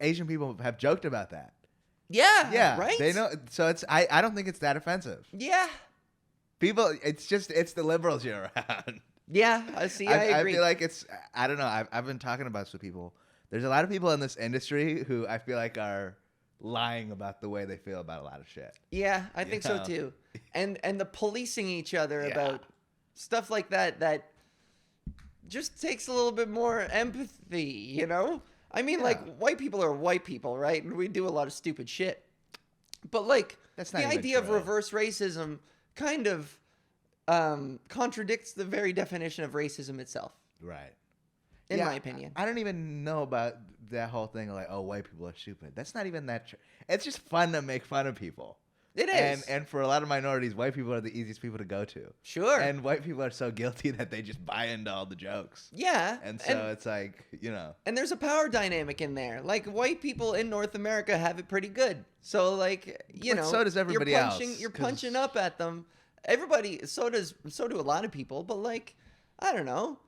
Asian people have joked about that. Yeah, Yeah, right? they know. So I don't think it's that offensive. Yeah. People, it's the liberals you're around. Yeah, I agree. I feel like I don't know. I've been talking about this with people. There's a lot of people in this industry who I feel like are lying about the way they feel about a lot of shit. Yeah, I think so know? too. And the policing each other Yeah. about stuff like that just takes a little bit more empathy, you know? I mean, Yeah. like, white people are white people, right? And we do a lot of stupid shit. But, like, That's not the even idea of true. reverse racism kind of contradicts the very definition of racism itself, Right. in my opinion. I don't even know about that whole thing of like, oh, white people are stupid. That's not even that true. It's just fun to make fun of people. It is. And for a lot of minorities, white people are the easiest people to go to. Sure. And white people are so guilty that they just buy into all the jokes. Yeah. And so it's like, you know. And there's a power dynamic in there. Like, white people in North America have it pretty good. So, like, you But know, so does everybody else, You're 'cause- punching up at them. Everybody, so do a lot of people. But, like, I don't know.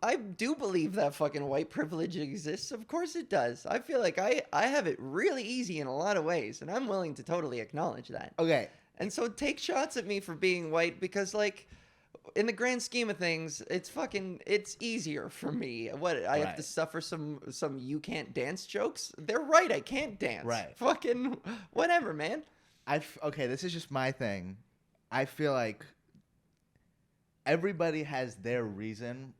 I do believe that fucking white privilege exists. Of course it does. I feel like I have it really easy in a lot of ways, and I'm willing to totally acknowledge that. Okay. And so take shots at me for being white because, like, in the grand scheme of things, it's easier for me. What, I have to Right. suffer some you can't dance jokes? They're right, I can't dance. Right. Fucking whatever, man. Okay, this is just my thing. I feel like everybody has their reason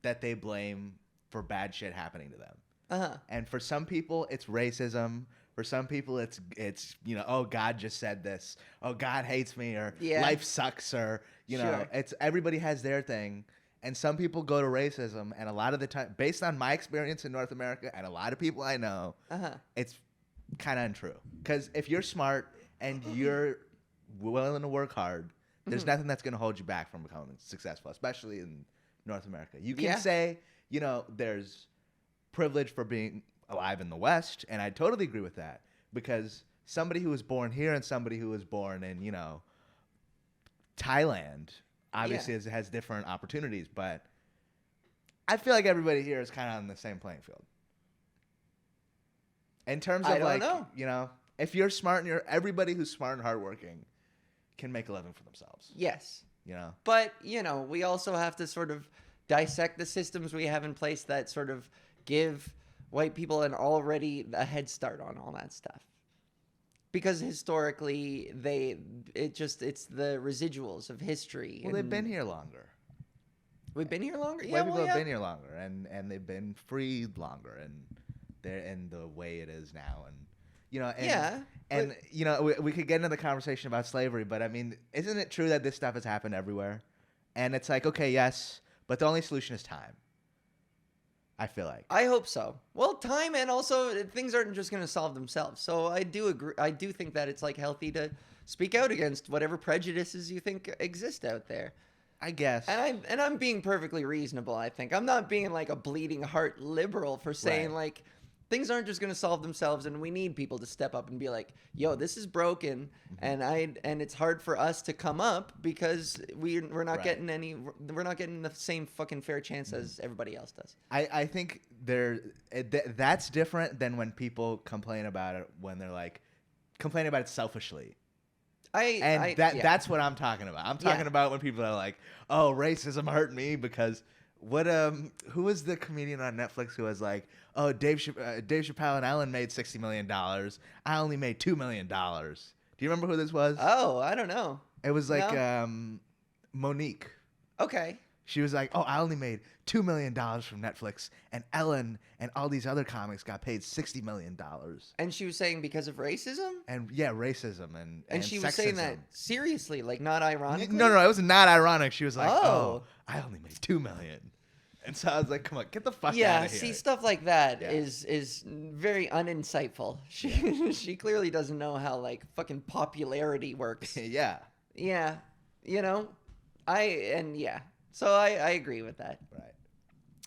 that they blame for bad shit happening to them. Uh-huh. And for some people, it's racism. For some people, it's you know, oh, God just said this. Oh, God hates me, or Yeah. life sucks, or you know, Sure. it's everybody has their thing. And some people go to racism, and a lot of the time, based on my experience in North America and a lot of people I know, Uh-huh. it's kind of untrue. Because if you're smart and you're willing to work hard, there's nothing that's going to hold you back from becoming successful, especially in North America. You can Yeah. say, you know, there's privilege for being alive in the West, and I totally agree with that, because somebody who was born here and somebody who was born in, you know, Thailand obviously has different opportunities, but I feel like everybody here is kind of on the same playing field. In terms of, I don't like, know. you know, if you're smart and everybody who's smart and hardworking can make a living for themselves, Yes. you know? But, you know, we also have to sort of dissect the systems we have in place that sort of give white people a head start on all that stuff. Because historically, it's the residuals of history. Well, they've been here longer. We've been here longer? White Yeah, people well, have yeah. been here longer, and they've been free longer, and they're in the way it is now, and you know, and, Yeah, and you know, we could get into the conversation about slavery, but I mean, isn't it true that this stuff has happened everywhere? And it's like, okay, yes, but the only solution is time. I feel like. I hope so. Well, time, and also things aren't just going to solve themselves. So I do agree. I do think that it's like healthy to speak out against whatever prejudices you think exist out there. I guess. And I'm being perfectly reasonable, I think. I'm not being like a bleeding heart liberal for saying Right. like things aren't just going to solve themselves, and we need people to step up and be like, "Yo, this is broken," and it's hard for us to come up because we're not Right. getting the same fucking fair chance as everybody else does. I think that's different than when people complain about it when they're like complaining about it selfishly. That's what I'm talking about. I'm talking about when people are like, "Oh, racism hurt me because who was the comedian on Netflix who was like, "Oh, Dave Chappelle and Ellen made $60 million. I only made $2 million." Do you remember who this was? Oh, I don't know. It was like No? Monique. Okay. She was like, "Oh, I only made $2 million from Netflix, and Ellen and all these other comics got paid $60 million." And she was saying because of racism? And yeah, racism and She was saying that sexism. seriously, like not ironically? No, it was not ironic. She was like, Oh. "Oh, I only made $2 million." And so I was like, "Come on, get the fuck out Yeah, of here." see, stuff like that Yeah. is very uninsightful. She clearly doesn't know how like fucking popularity works. Yeah. Yeah, you know, so I agree with that. Right.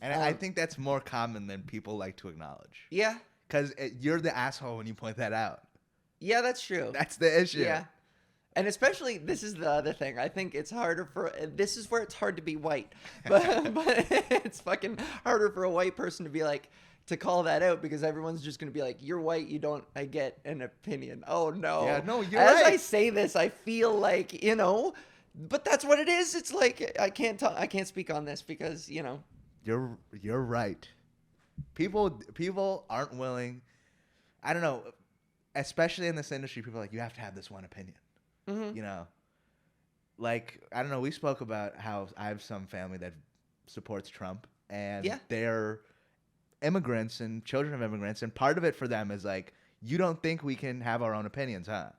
And I think that's more common than people like to acknowledge. Yeah, Because you're the asshole when you point that out. yeah, that's true. That's the issue. Yeah. And especially, this is the other thing. I think it's harder this is where it's hard to be white. But it's fucking harder for a white person to be like, to call that out because everyone's just going to be like, you're white, you don't, I get an opinion. Oh no. Yeah, no, you're As right. I say this, I feel like, but that's what it is. It's like, I can't speak on this because, You're right. People aren't willing. I don't know, especially in this industry, people are like, you have to have this one opinion. Mm-hmm. Like, I don't know, we spoke about how I have some family that supports Trump, and Yeah. they're immigrants and children of immigrants, and part of it for them is like, you don't think we can have our own opinions, huh?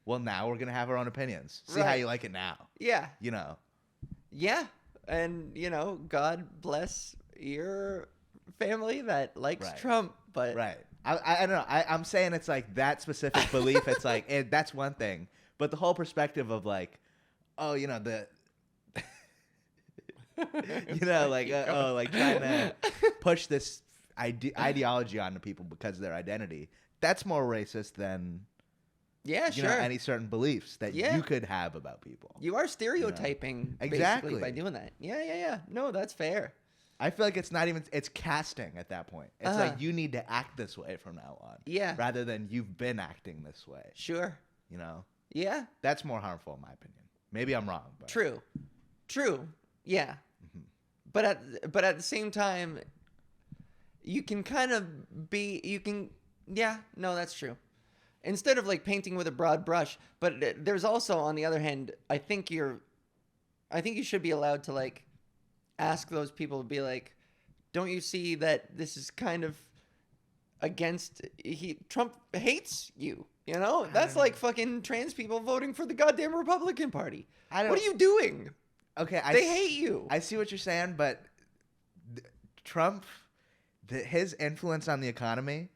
Well, now we're going to have our own opinions. See how Right. you like it now. Yeah. Yeah. And, God bless your family that likes Right. Trump, but Right. I don't know. I'm saying it's like that specific belief. It's like, that's one thing. But the whole perspective of like, oh, the, like trying to push this ideology onto people because of their identity. That's more racist than, yeah, sure. any certain beliefs that you could have about people. You are stereotyping Exactly. basically by doing that. Yeah. No, that's fair. I feel like it's casting at that point. It's like you need to act this way from now on. Yeah. Rather than you've been acting this way. Sure. Yeah. That's more harmful in my opinion. Maybe I'm wrong. But. True. Yeah. Mm-hmm. But at the same time, you can kind of yeah, no, that's true. Instead of like painting with a broad brush, but there's also, on the other hand, I think you should be allowed to like ask those people, be like, don't you see that this is kind of against Trump hates you, That's like fucking trans people voting for the goddamn Republican Party. What are you doing? Okay, they hate you. I see what you're saying, but Trump, his influence on the economy,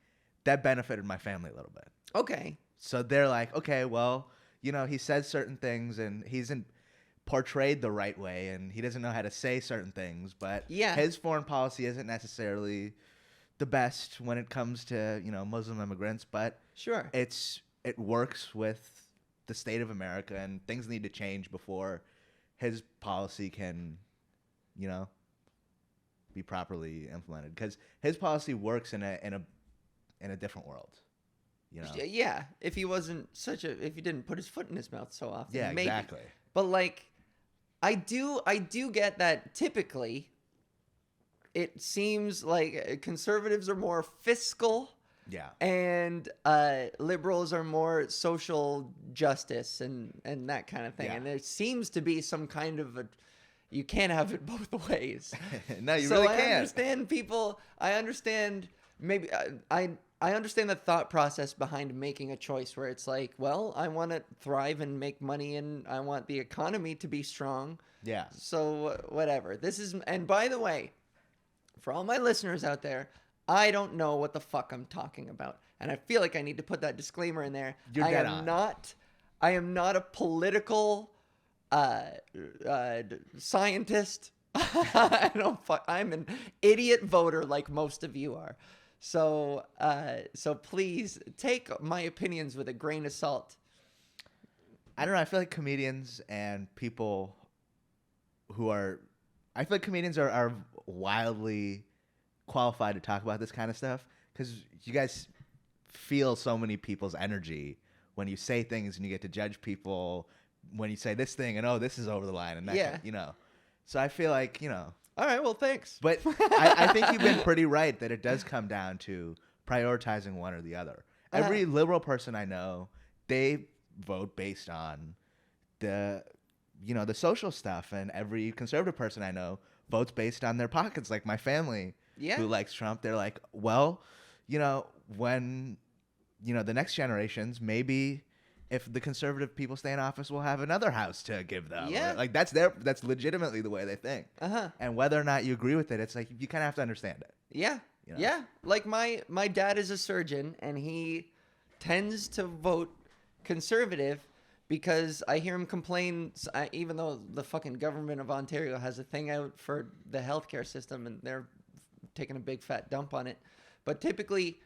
that benefited my family a little bit. Okay. So they're like, okay, well, he says certain things and he's portrayed the right way and he doesn't know how to say certain things, but his foreign policy isn't necessarily the best when it comes to, Muslim immigrants, but sure, it works with the state of America and things need to change before his policy can, be properly implemented, because his policy works in a different world. Yeah, if he didn't put his foot in his mouth so often. Yeah, maybe. exactly. But like, I do get that typically it seems like conservatives are more fiscal. Yeah. And liberals are more social justice and that kind of thing. Yeah. And there seems to be some kind of you can't have it both ways. No, you really can't. I understand people. I understand maybe I understand the thought process behind making a choice where it's like, well, I want to thrive and make money and I want the economy to be strong. Yeah. So whatever. And by the way, for all my listeners out there, I don't know what the fuck I'm talking about. And I feel like I need to put that disclaimer in there. You're dead on. I am not a political scientist. I'm an idiot voter like most of you are. So please take my opinions with a grain of salt. I don't know. I feel like comedians and people I feel like comedians are wildly qualified to talk about this kind of stuff, because you guys feel so many people's energy when you say things and you get to judge people when you say this thing and, oh, this is over the line and that, So I feel like, All right, well, thanks. But I think you've been pretty right that it does come down to prioritizing one or the other. Every liberal person I know, they vote based on the social stuff, and every conservative person I know votes based on their pockets. Like my family, who likes Trump, they're like, well, when the next generations, maybe if the conservative people stay in office, we'll have another house to give them. Yeah. Like that's legitimately the way they think. And whether or not you agree with it, it's like you kind of have to understand it. Yeah. Yeah. Like my dad is a surgeon and he tends to vote conservative because I hear him complain, even though the fucking government of Ontario has a thing out for the healthcare system and they're taking a big fat dump on it. But typically,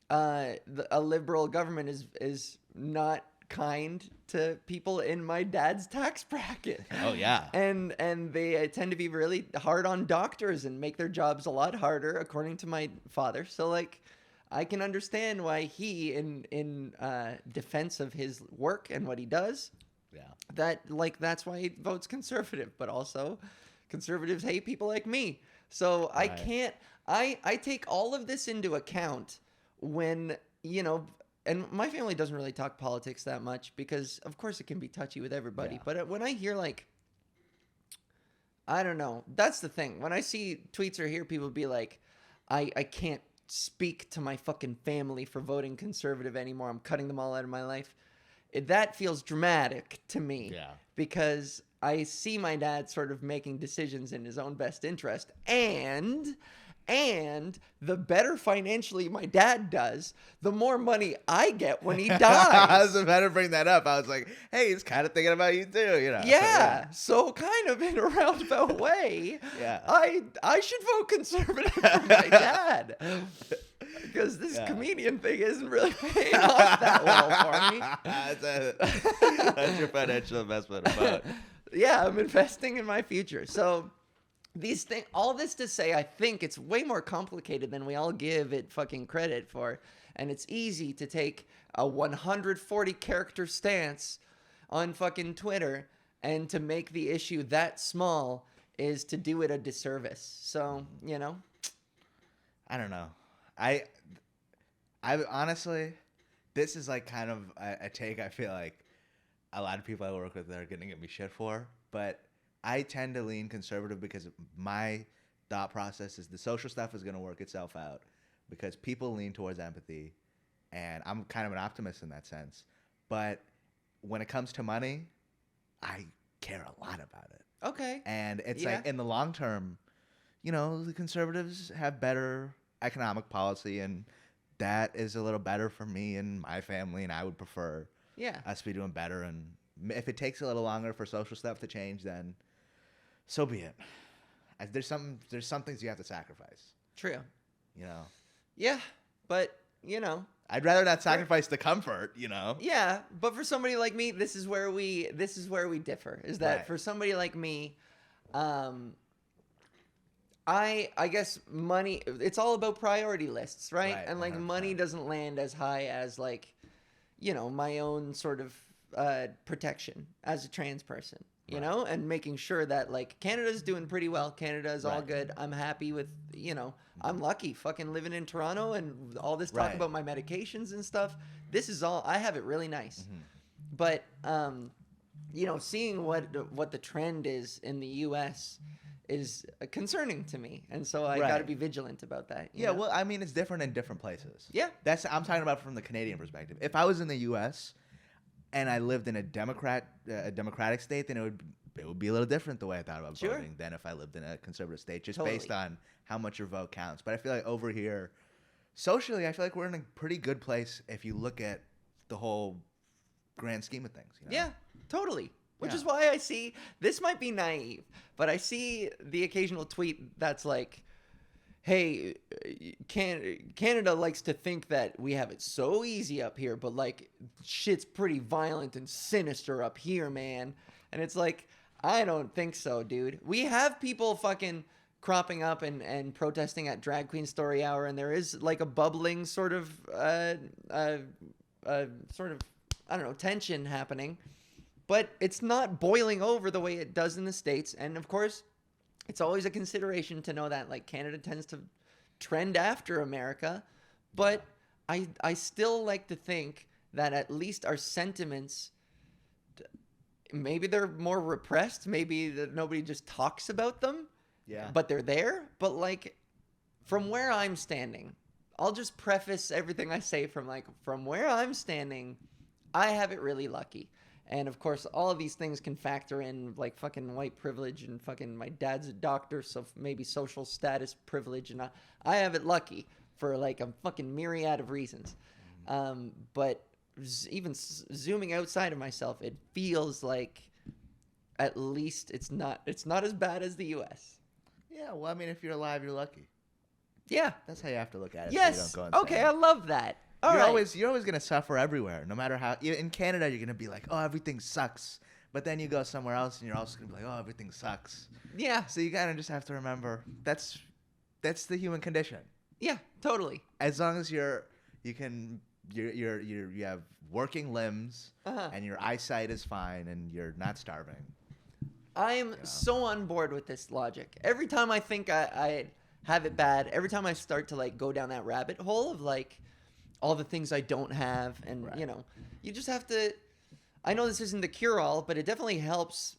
a liberal government is not kind to people in my dad's tax bracket. Oh yeah. And they tend to be really hard on doctors and make their jobs a lot harder, according to my father. So like, I can understand why he, in defense of his work and what he does, that's why he votes conservative. But also, conservatives hate people like me. So I can't. I take all of this into account when, and my family doesn't really talk politics that much because, of course, it can be touchy with everybody. But when I hear, like, I don't know, that's the thing. When I see tweets or hear people be like, I can't speak to my fucking family for voting conservative anymore. I'm cutting them all out of my life. That feels dramatic to me. Yeah. Because I see my dad sort of making decisions in his own best interest. And the better financially my dad does, the more money I get when he dies. I was about to bring that up. I was like, hey, he's kind of thinking about you too, Yeah. So kind of in a roundabout way, I should vote conservative for my dad. Because this comedian thing isn't really paying off that well for me. That's your financial investment about. Yeah, I'm investing in my future. So all this to say, I think it's way more complicated than we all give it fucking credit for. And it's easy to take a 140 character stance on fucking Twitter, and to make the issue that small is to do it a disservice. So, I don't know. I honestly, this is like kind of a take I feel like a lot of people I work with are going to get me shit for, but I tend to lean conservative because my thought process is the social stuff is going to work itself out because people lean towards empathy, and I'm kind of an optimist in that sense. But when it comes to money, I care a lot about it. Okay. And it's like in the long term, the conservatives have better economic policy, and that is a little better for me and my family, and I would prefer us to be doing better. And if it takes a little longer for social stuff to change, then so be it. There's some things you have to sacrifice. True. Yeah, but I'd rather not sacrifice the comfort. Yeah, but for somebody like me, this is where we differ. Is that for somebody like me, I guess money, it's all about priority lists, right? And like 100%. Money doesn't land as high as like, my own sort of protection as a trans person, and making sure that like Canada's doing pretty well. Canada is all good. I'm happy with, I'm lucky fucking living in Toronto, and all this talk about my medications and stuff. This is all, I have it really nice. But, seeing what the trend is in the US is concerning to me, and so I got to be vigilant about that. Yeah, well, I mean, it's different in different places. Yeah, I'm talking about from the Canadian perspective. If I was in the U.S. and I lived in a democratic state, then it would be a little different the way I thought about voting than if I lived in a conservative state, just based on how much your vote counts. But I feel like over here, socially, I feel like we're in a pretty good place if you look at the whole grand scheme of things. Yeah, totally. Which is why I see, this might be naive, but I see the occasional tweet that's like, hey, Canada likes to think that we have it so easy up here, but like shit's pretty violent and sinister up here, man. And it's like, I don't think so, dude. We have people fucking cropping up and protesting at Drag Queen Story Hour, and there is like a bubbling sort of, I don't know, tension happening. But it's not boiling over the way it does in the States. And of course, it's always a consideration to know that like Canada tends to trend after America. But I still like to think that at least our sentiments, maybe they're more repressed. Maybe that nobody just talks about them. Yeah. But they're there. But like from where I'm standing, I'll just preface everything I say from where I'm standing, I have it really lucky. And of course, all of these things can factor in like fucking white privilege and fucking my dad's a doctor, so maybe social status privilege. And I have it lucky for like a fucking myriad of reasons. But even zooming outside of myself, it feels like at least it's not as bad as the U.S. Yeah, well, I mean, if you're alive, you're lucky. Yeah. That's how you have to look at it. Yes. So you don't go insane. Okay, I love that. All right. You're always gonna suffer everywhere, no matter how. In Canada, you're gonna be like, oh, everything sucks. But then you go somewhere else, and you're also gonna be like, oh, everything sucks. Yeah. So you kind of just have to remember that's the human condition. Yeah. Totally. As long as you have working limbs and your eyesight is fine and you're not starving. I am so on board with this logic. Every time I think I have it bad, every time I start to like go down that rabbit hole of like all the things I don't have, and Right. you know, you just have to. I know this isn't the cure all, but it definitely helps.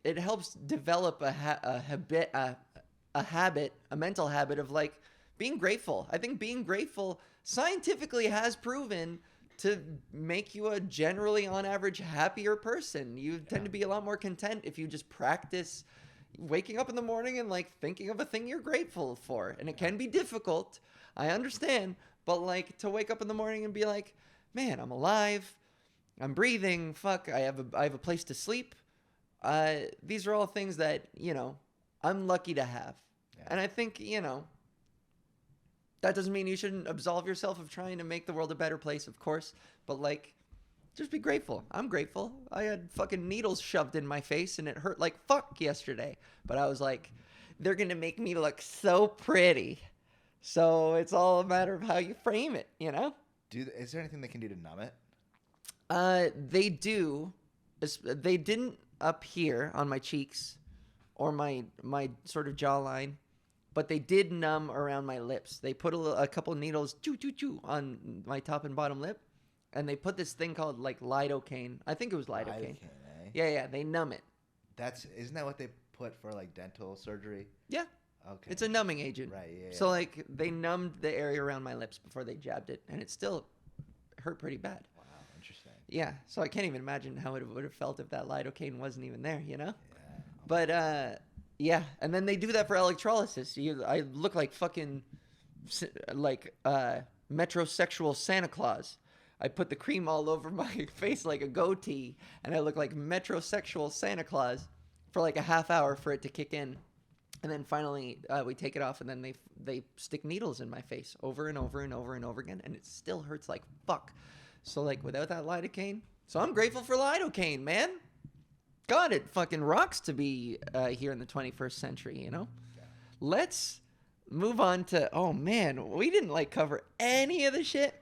It helps develop a habit, a mental habit of like being grateful. I think being grateful scientifically has proven to make you a generally on average happier person. You tend to be a lot more content if you just practice waking up in the morning and like thinking of a thing you're grateful for. And it can be difficult, I understand, but like to wake up in the morning and be like, man, I'm alive, I'm breathing, fuck, I have a place to sleep. These are all things that, you know, I'm lucky to have. Yeah. And I think, you know, that doesn't mean you shouldn't absolve yourself of trying to make the world a better place, of course. But, like, just be grateful. I'm grateful. I had fucking needles shoved in my face, and it hurt like fuck yesterday. But I was like, they're going to make me look so pretty. So it's all a matter of how you frame it, you know? Is there anything they can do to numb it? They do. They didn't up here on my cheeks or my sort of jawline. But they did numb around my lips. They put a couple needles, on my top and bottom lip, and they put this thing called like lidocaine. I think it was lidocaine. Eh? Yeah. They numb it. Isn't that what they put for like dental surgery? Yeah. Okay. It's a numbing agent. Right. Yeah. So like they numbed the area around my lips before they jabbed it, and it still hurt pretty bad. Wow. Interesting. Yeah. So I can't even imagine how it would have felt if that lidocaine wasn't even there. You know. Yeah. But yeah, and then they do that for electrolysis. I look like fucking like metrosexual Santa Claus. I put the cream all over my face like a goatee, and I look like metrosexual Santa Claus for like a half hour for it to kick in. And then finally we take it off, and then they stick needles in my face over and over and over and over again, and it still hurts like fuck. So like without that lidocaine, so I'm grateful for lidocaine, man. God, it fucking rocks to be here in the 21st century, you know? Yeah. Let's move on to, oh man, we didn't like cover any of the shit.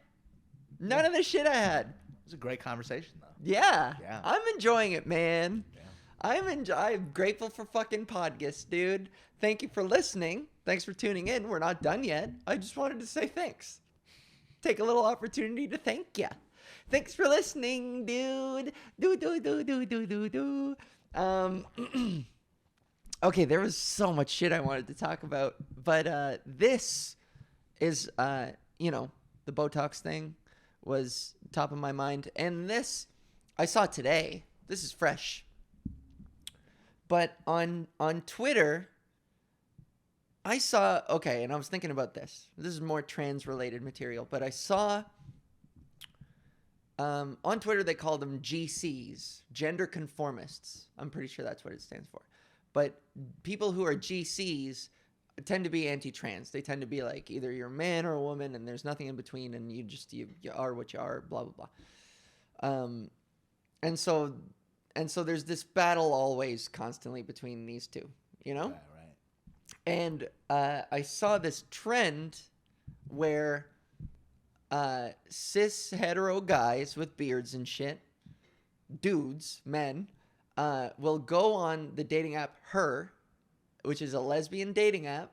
None of the shit I had. It was a great conversation, though. Yeah. I'm enjoying it, man. Yeah. I'm grateful for fucking Podgis, dude. Thank you for listening. Thanks for tuning in. We're not done yet. I just wanted to say thanks. Take a little opportunity to thank ya. Thanks for listening, dude. Okay, there was so much shit I wanted to talk about, but this is, you know, the botox thing was top of my mind, and this I saw today. This is fresh, but on Twitter, I saw. Okay, and I was thinking about this. This is more trans-related material, but I saw. On Twitter, they call them GCs, gender conformists. I'm pretty sure that's what it stands for. But people who are GCs tend to be anti-trans. They tend to be like either you're a man or a woman, and there's nothing in between, and you are what you are, blah, blah, blah. And so there's this battle always constantly between these two, you know? Right. And I saw this trend where cis hetero guys with beards and shit, dudes, men, will go on the dating app Her, which is a lesbian dating app,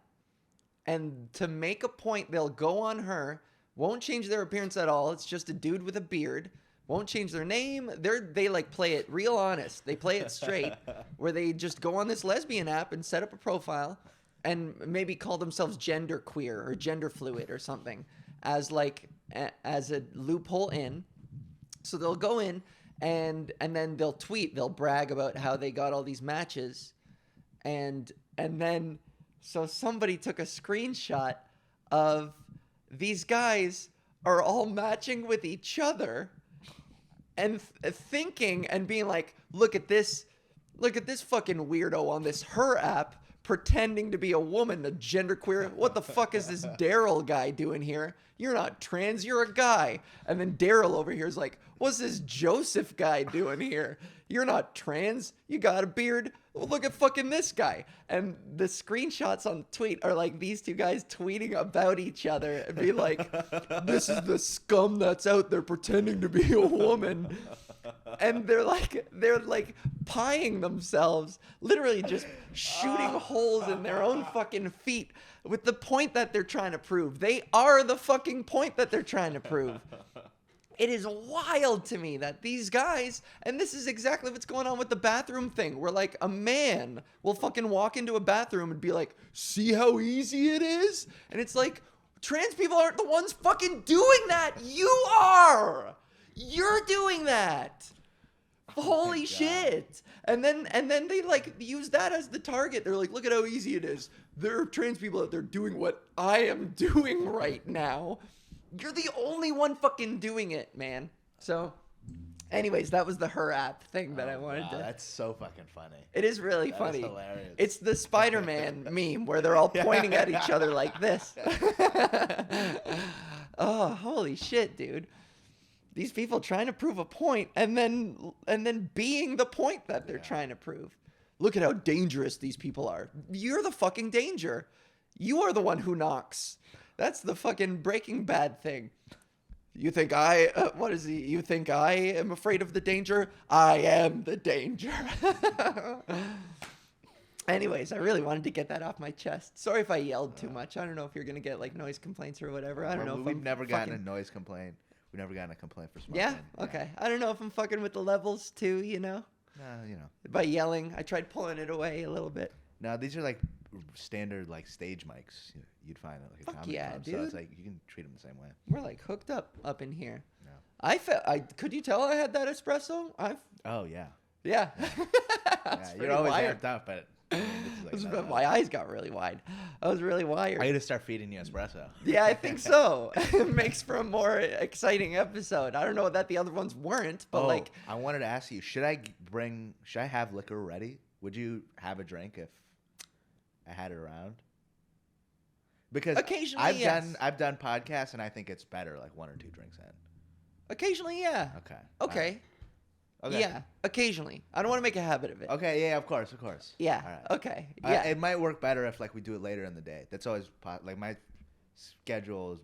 and to make a point, they'll go on Her, won't change their appearance at all. It's just a dude with a beard, won't change their name. They like play it real honest. They play it straight, where they just go on this lesbian app and set up a profile, and maybe call themselves gender queer or gender fluid or something as like as a loophole in. So they'll go in and then they'll tweet, they'll brag about how they got all these matches, and then so somebody took a screenshot of these guys are all matching with each other and thinking and being like, look at this fucking weirdo on this Her app pretending to be a woman, a genderqueer. What the fuck is this Daryl guy doing here? You're not trans, you're a guy. And then Daryl over here is like, what's this Joseph guy doing here? You're not trans, you got a beard. Well, look at fucking this guy. And the screenshots on tweet are like these two guys tweeting about each other and be like, this is the scum that's out there pretending to be a woman. And they're like pieing themselves, literally just shooting holes in their own fucking feet with the point that they're trying to prove. They are the fucking point that they're trying to prove. It is wild to me that these guys, and this is exactly what's going on with the bathroom thing, where like a man will fucking walk into a bathroom and be like, see how easy it is? And it's like, trans people aren't the ones fucking doing that. You are. You're doing that. Holy shit. And then they like use that as the target. They're like, look at how easy it is. There are trans people out there doing what I am doing right now. You're the only one fucking doing it, man. So, anyways, that was the her app thing that I wanted to. That's so fucking funny. It is really funny. That's hilarious. It's the Spider-Man meme where they're all pointing at each other like this. Oh, holy shit, dude. These people trying to prove a point and then being the point that they're trying to prove. Look at how dangerous these people are. You're the fucking danger. You are the one who knocks. That's the fucking Breaking Bad thing. You think you think I am afraid of the danger? I am the danger. Anyways, I really wanted to get that off my chest. Sorry if I yelled too much. I don't know if you're going to get like noise complaints or whatever. I don't know if we've never gotten a noise complaint. We've never gotten a complaint for smoking. Yeah? Okay. I don't know if I'm fucking with the levels too, you know? By yelling. I tried pulling it away a little bit. No, these are like standard like stage mics you'd find at like a comedy club. Dude. So it's like you can treat them the same way. We're like hooked up in here. Yeah. Could you tell I had that espresso? Oh yeah. Yeah. You're always amped up, but my eyes got really wide. I was really wired. I got to start feeding you espresso. Yeah, I think so. It makes for a more exciting episode. I don't know that the other ones weren't, but I wanted to ask you, should I have liquor ready? Would you have a drink if I had it around? Because occasionally, I've done podcasts and I think it's better like 1 or 2 drinks in. Occasionally, yeah. Okay. Yeah, occasionally. I don't want to make a habit of it. Okay, yeah, of course. Yeah. All right. Okay. Yeah. It might work better if like we do it later in the day. That's always like my schedule is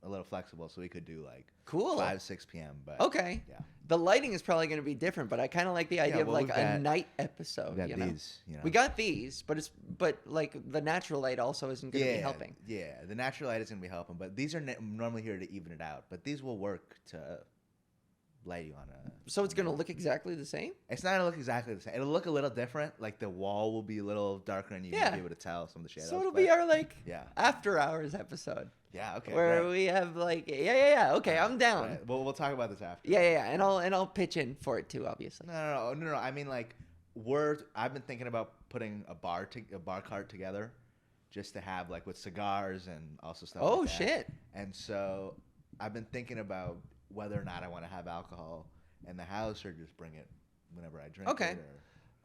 a little flexible, so we could do like 5-6 p.m. But okay. Yeah. The lighting is probably going to be different, but I kind of like the idea of like a night episode. We got these. We got these, but like the natural light also isn't going to be helping. Yeah, the natural light is going to be helping, but these are normally here to even it out. But these will work to light you on a. So it's going to look exactly the same? It's not going to look exactly the same. It'll look a little different. Like the wall will be a little darker, and you can be able to tell some of the shadows. So it'll be our after hours episode. Yeah. Okay. Where we have like okay, I'm down. Right. Well, we'll talk about this after. Yeah, and I'll pitch in for it too, obviously. No. I mean, like, I've been thinking about putting a bar cart together, just to have like with cigars and also stuff. Oh like that. Shit! And so I've been thinking about whether or not I want to have alcohol in the house or just bring it whenever I drink. Okay.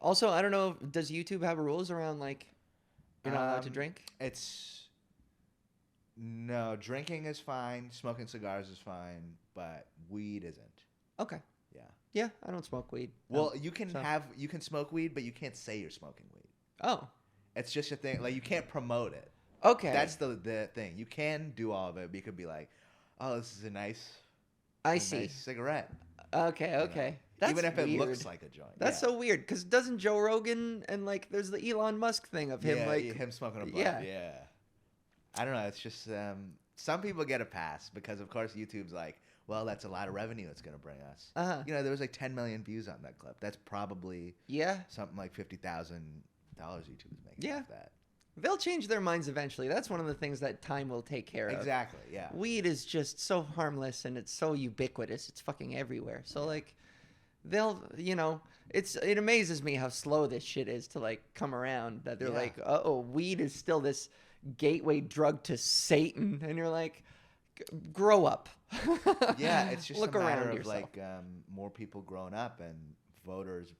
Also, I don't know. Does YouTube have rules around like you're not allowed to drink? No, drinking is fine. Smoking cigars is fine, but weed isn't. Okay. Yeah. Yeah, I don't smoke weed. Well, you can smoke weed, but you can't say you're smoking weed. Oh. It's just a thing. Like, you can't promote it. Okay. That's the thing. You can do all of it, but you could be like, oh, this is a nice cigarette. Okay. That's even if weird. It looks like a joint. That's so weird, because doesn't Joe Rogan and like there's the Elon Musk thing of him him smoking a blunt. Yeah. I don't know. It's just some people get a pass because, of course, YouTube's like, well, that's a lot of revenue it's going to bring us. There was like 10 million views on that clip. That's probably something like $50,000 YouTube is making off that. They'll change their minds eventually. That's one of the things that time will take care of. Exactly, yeah. Weed is just so harmless and it's so ubiquitous. It's fucking everywhere. So, like, they'll, it amazes me how slow this shit is to, like, come around. That they're like, weed is still this gateway drug to Satan, and you're like, grow up. Yeah, it's just look a matter around of yourself. like more people growing up and voters,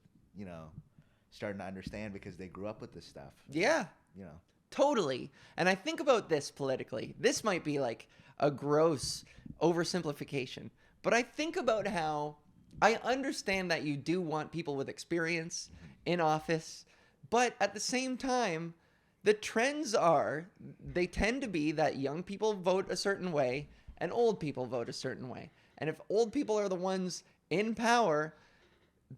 starting to understand because they grew up with this stuff. Yeah, you know. Totally. And I think about this politically. This might be like a gross oversimplification, but I think about how I understand that you do want people with experience in office, but at the same time, the trends are, they tend to be that young people vote a certain way and old people vote a certain way. And if old people are the ones in power,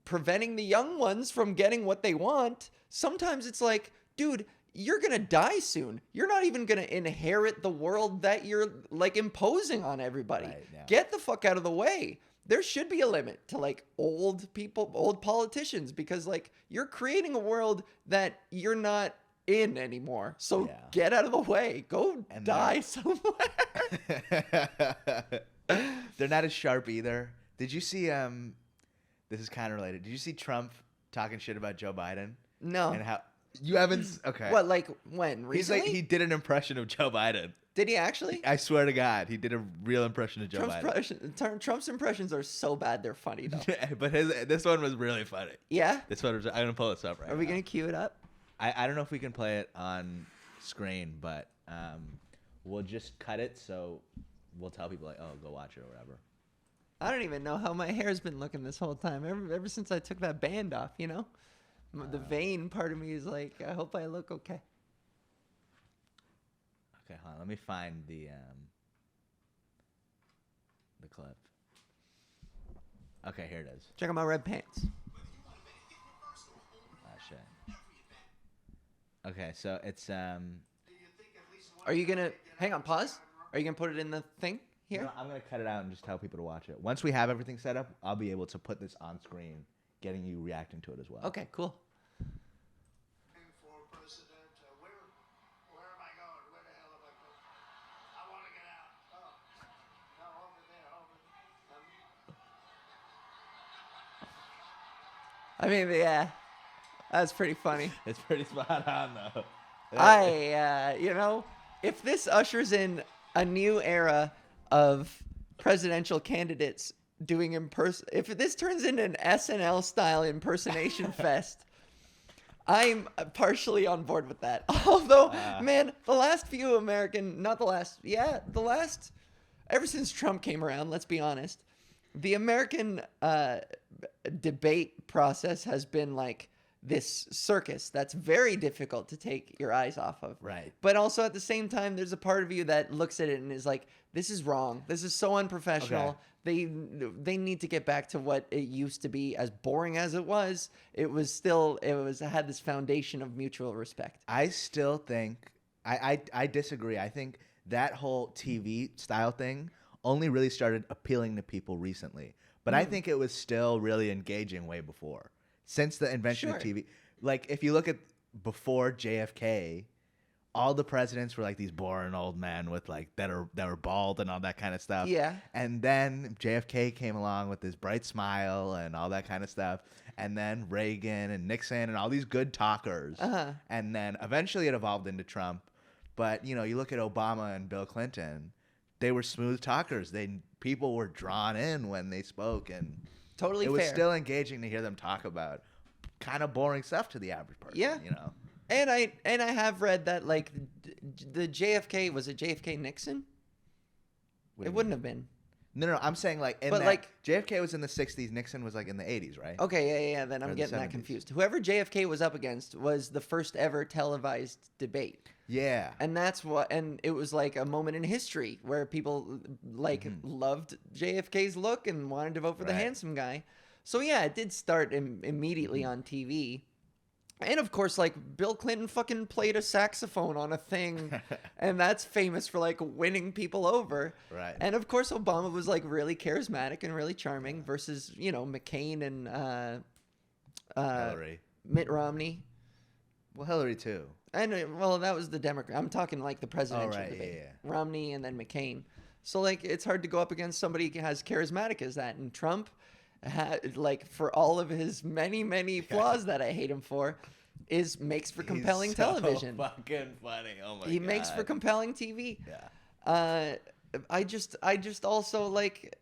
preventing the young ones from getting what they want, sometimes it's like, dude, you're going to die soon. You're not even going to inherit the world that you're like imposing on everybody. Right, yeah. Get the fuck out of the way. There should be a limit to like old people, old politicians, because like you're creating a world that you're not in anymore. So Yeah. get out of the way. Go And die somewhere. They're not as sharp either. Did you see this is kind of related. Did you see Trump talking shit about Joe Biden? No. And how you haven't okay. What, like when? He's Recently? like he did an impression of Joe Biden. Did he actually? I swear to God, he did a real impression of Joe Biden. Trump's impressions are so bad they're funny though. But this one was really funny. Yeah? This one was, I'm gonna pull this up right Are we now. gonna cue it up? I don't know if we can play it on screen, but we'll just cut it so we'll tell people like, oh, go watch it or whatever. I don't even know how my hair's been looking this whole time. Ever since I took that band off, you know? The vain part of me is like, I hope I look okay. Okay, hold on. Let me find the clip. Okay, here it is. Check out my red pants. Ah, shit. Okay, so it's Are you gonna hang on? Pause. Are you gonna put it in the thing here? No, I'm gonna cut it out and just tell people to watch it. Once we have everything set up, I'll be able to put this on screen, getting you reacting to it as well. Okay, cool. For president, where am I going? Where the hell am I going? I want to get out. Oh, no, over there, I mean, yeah, that's pretty funny. It's pretty spot on though. If this ushers in a new era of presidential candidates doing if this turns into an SNL style impersonation fest, I'm partially on board with that. Although, man, the last few ever since Trump came around, let's be honest, the American debate process has been like this circus that's very difficult to take your eyes off of. Right. But also at the same time, there's a part of you that looks at it and is like, this is wrong. This is so unprofessional. Okay. They need to get back to what it used to be. As boring as it was, it had this foundation of mutual respect. I still think I disagree. I think that whole TV style thing only really started appealing to people recently. But I think it was still really engaging way before. Since the invention of TV. Like if you look at before JFK, all the presidents were like these boring old men with like that were bald and all that kind of stuff. Yeah. And then JFK came along with this bright smile and all that kind of stuff. And then Reagan and Nixon and all these good talkers. Uh-huh. And then eventually it evolved into Trump. But you look at Obama and Bill Clinton, they were smooth talkers. People were drawn in when they spoke, and Totally it was fair. still engaging to hear them talk about kind of boring stuff to the average person. Yeah. And I have read that like the JFK, was it JFK Nixon? It wouldn't have been. No, I'm saying like JFK was in the 60s, Nixon was like in the 80s, right? Okay, yeah. Then Or I'm the getting that 70s. confused. Whoever JFK was up against was the first ever televised debate. Yeah. And and it was like a moment in history where people like loved JFK's look and wanted to vote for the Right. handsome guy. So yeah, it did start immediately on TV. And of course, like Bill Clinton fucking played a saxophone on a thing, and that's famous for like winning people over. Right. And of course, Obama was like really charismatic and really charming versus McCain and Hillary. Mitt Romney. Well, Hillary too. And well, that was the Democrat. I'm talking like the presidential right, debate. yeah. Romney and then McCain. So like it's hard to go up against somebody as charismatic as that. And Trump, like for all of his many flaws that I hate him for, makes for compelling He's so television. Fucking funny. Oh my god. He makes for compelling TV. Yeah. I just also like,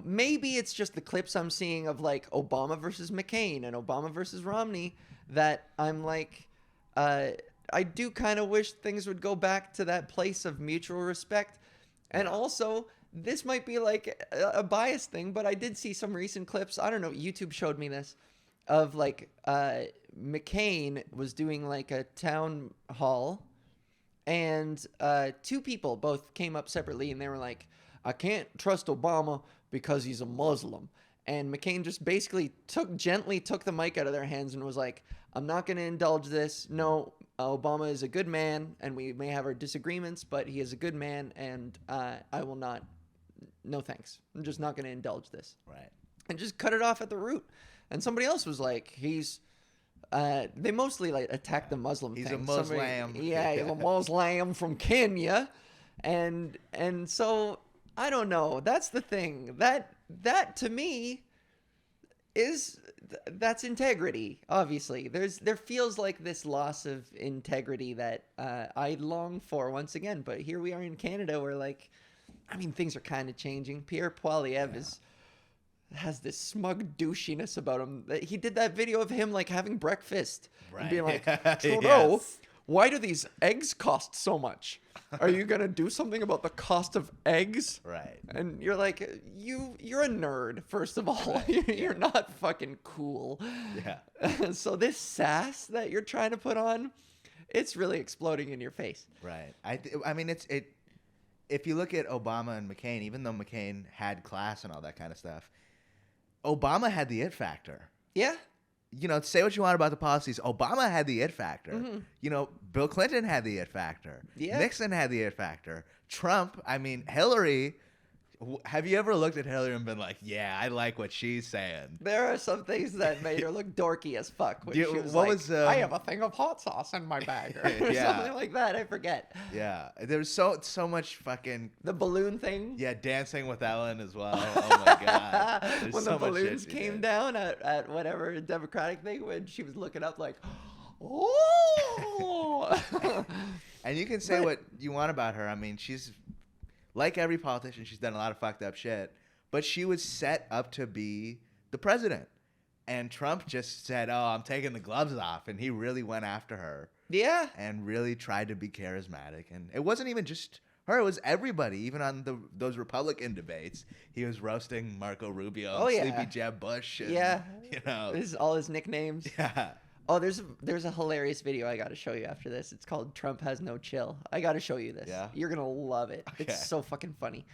maybe it's just the clips I'm seeing of like Obama versus McCain and Obama versus Romney that I'm like, I do kind of wish things would go back to that place of mutual respect. And also, this might be like a bias thing, but I did see some recent clips. I don't know. YouTube showed me this of like McCain was doing like a town hall, and two people both came up separately, and they were like, I can't trust Obama because he's a Muslim. And McCain just basically gently took the mic out of their hands and was like, I'm not going to indulge this. No, Obama is a good man, and we may have our disagreements, but he is a good man, and I will not. No thanks. I'm just not going to indulge this. Right. And just cut it off at the root. And somebody else was like, they mostly like attacked the Muslim He's thing. a Muslim. He's a Muslim from Kenya. And so I don't know. That's the thing. That to me that's integrity. Obviously, there feels like this loss of integrity that I long for once again. But here we are in Canada, where like, I mean, things are kind of changing. Pierre Poilievre has this smug douchiness about him. He did that video of him like having breakfast and being like, Trudeau, Yes. why do these eggs cost so much? Are you gonna do something about the cost of eggs? Right. And you're like, you're a nerd, first of all. You're not fucking cool. Yeah. So this sass that you're trying to put on, it's really exploding in your face. Right. I mean, if you look at Obama and McCain, even though McCain had class and all that kind of stuff, Obama had the it factor. Yeah. You know, say what you want about the policies. Obama had the it factor. Mm-hmm. You know, Bill Clinton had the it factor. Yeah. Nixon had the it factor. Trump, I mean, Hillary. Have you ever looked at Hillary and been like, yeah, I like what she's saying? There are some things that made her look dorky as fuck. When Yeah, she was what like, was, I have a thing of hot sauce in my bag, or Yeah. something like that. I forget. Yeah. There was so much fucking, The balloon thing. yeah, dancing with Ellen as well. Oh my God. There's When so the much shit balloons she came did. down at whatever Democratic thing, when she was looking up like, oh. And you can say But- what you want about her. I mean, she's like every politician. She's done a lot of fucked up shit, but she was set up to be the president. And Trump just said, "Oh, I'm taking the gloves off," and he really went after her Yeah. and really tried to be charismatic. And it wasn't even just her; it was everybody. Even on those Republican debates, he was roasting Marco Rubio, Oh, and yeah. Sleepy Jeb Bush. And, Yeah. you know, This is all his nicknames. yeah. Oh, there's a hilarious video I got to show you after this. It's called Trump Has No Chill. I got to show you this. Yeah? You're going to love it. Okay. It's so fucking funny.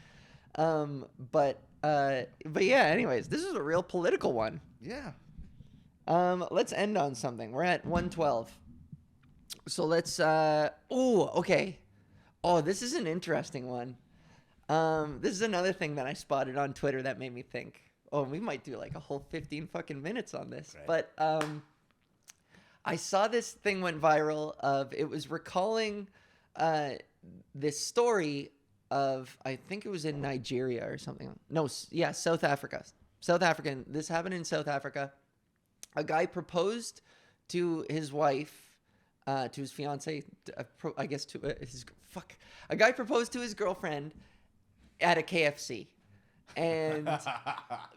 But yeah, anyways, this is a real political one. Yeah. Let's end on something. We're at 112. So let's okay. Oh, this is an interesting one. This is another thing that I spotted on Twitter that made me think, oh, we might do like a whole 15 fucking minutes on this. Right. But I saw this thing went viral of, it was recalling this story of, I think it was in Nigeria or something. No, yeah, South Africa. South African. This happened in South Africa. A guy proposed to his wife, to his fiance, I guess to a guy proposed to his girlfriend at a KFC. And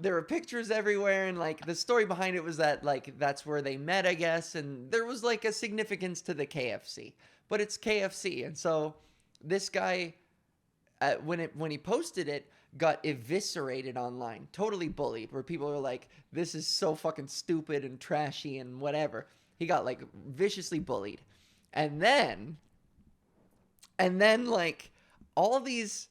there were pictures everywhere, and like the story behind it was that like that's where they met, I guess, and there was like a significance to the KFC, but it's KFC. And so this guy, when he posted it, got eviscerated online, totally bullied, where people were like, this is so fucking stupid and trashy and whatever. He got like viciously bullied. And then like all these,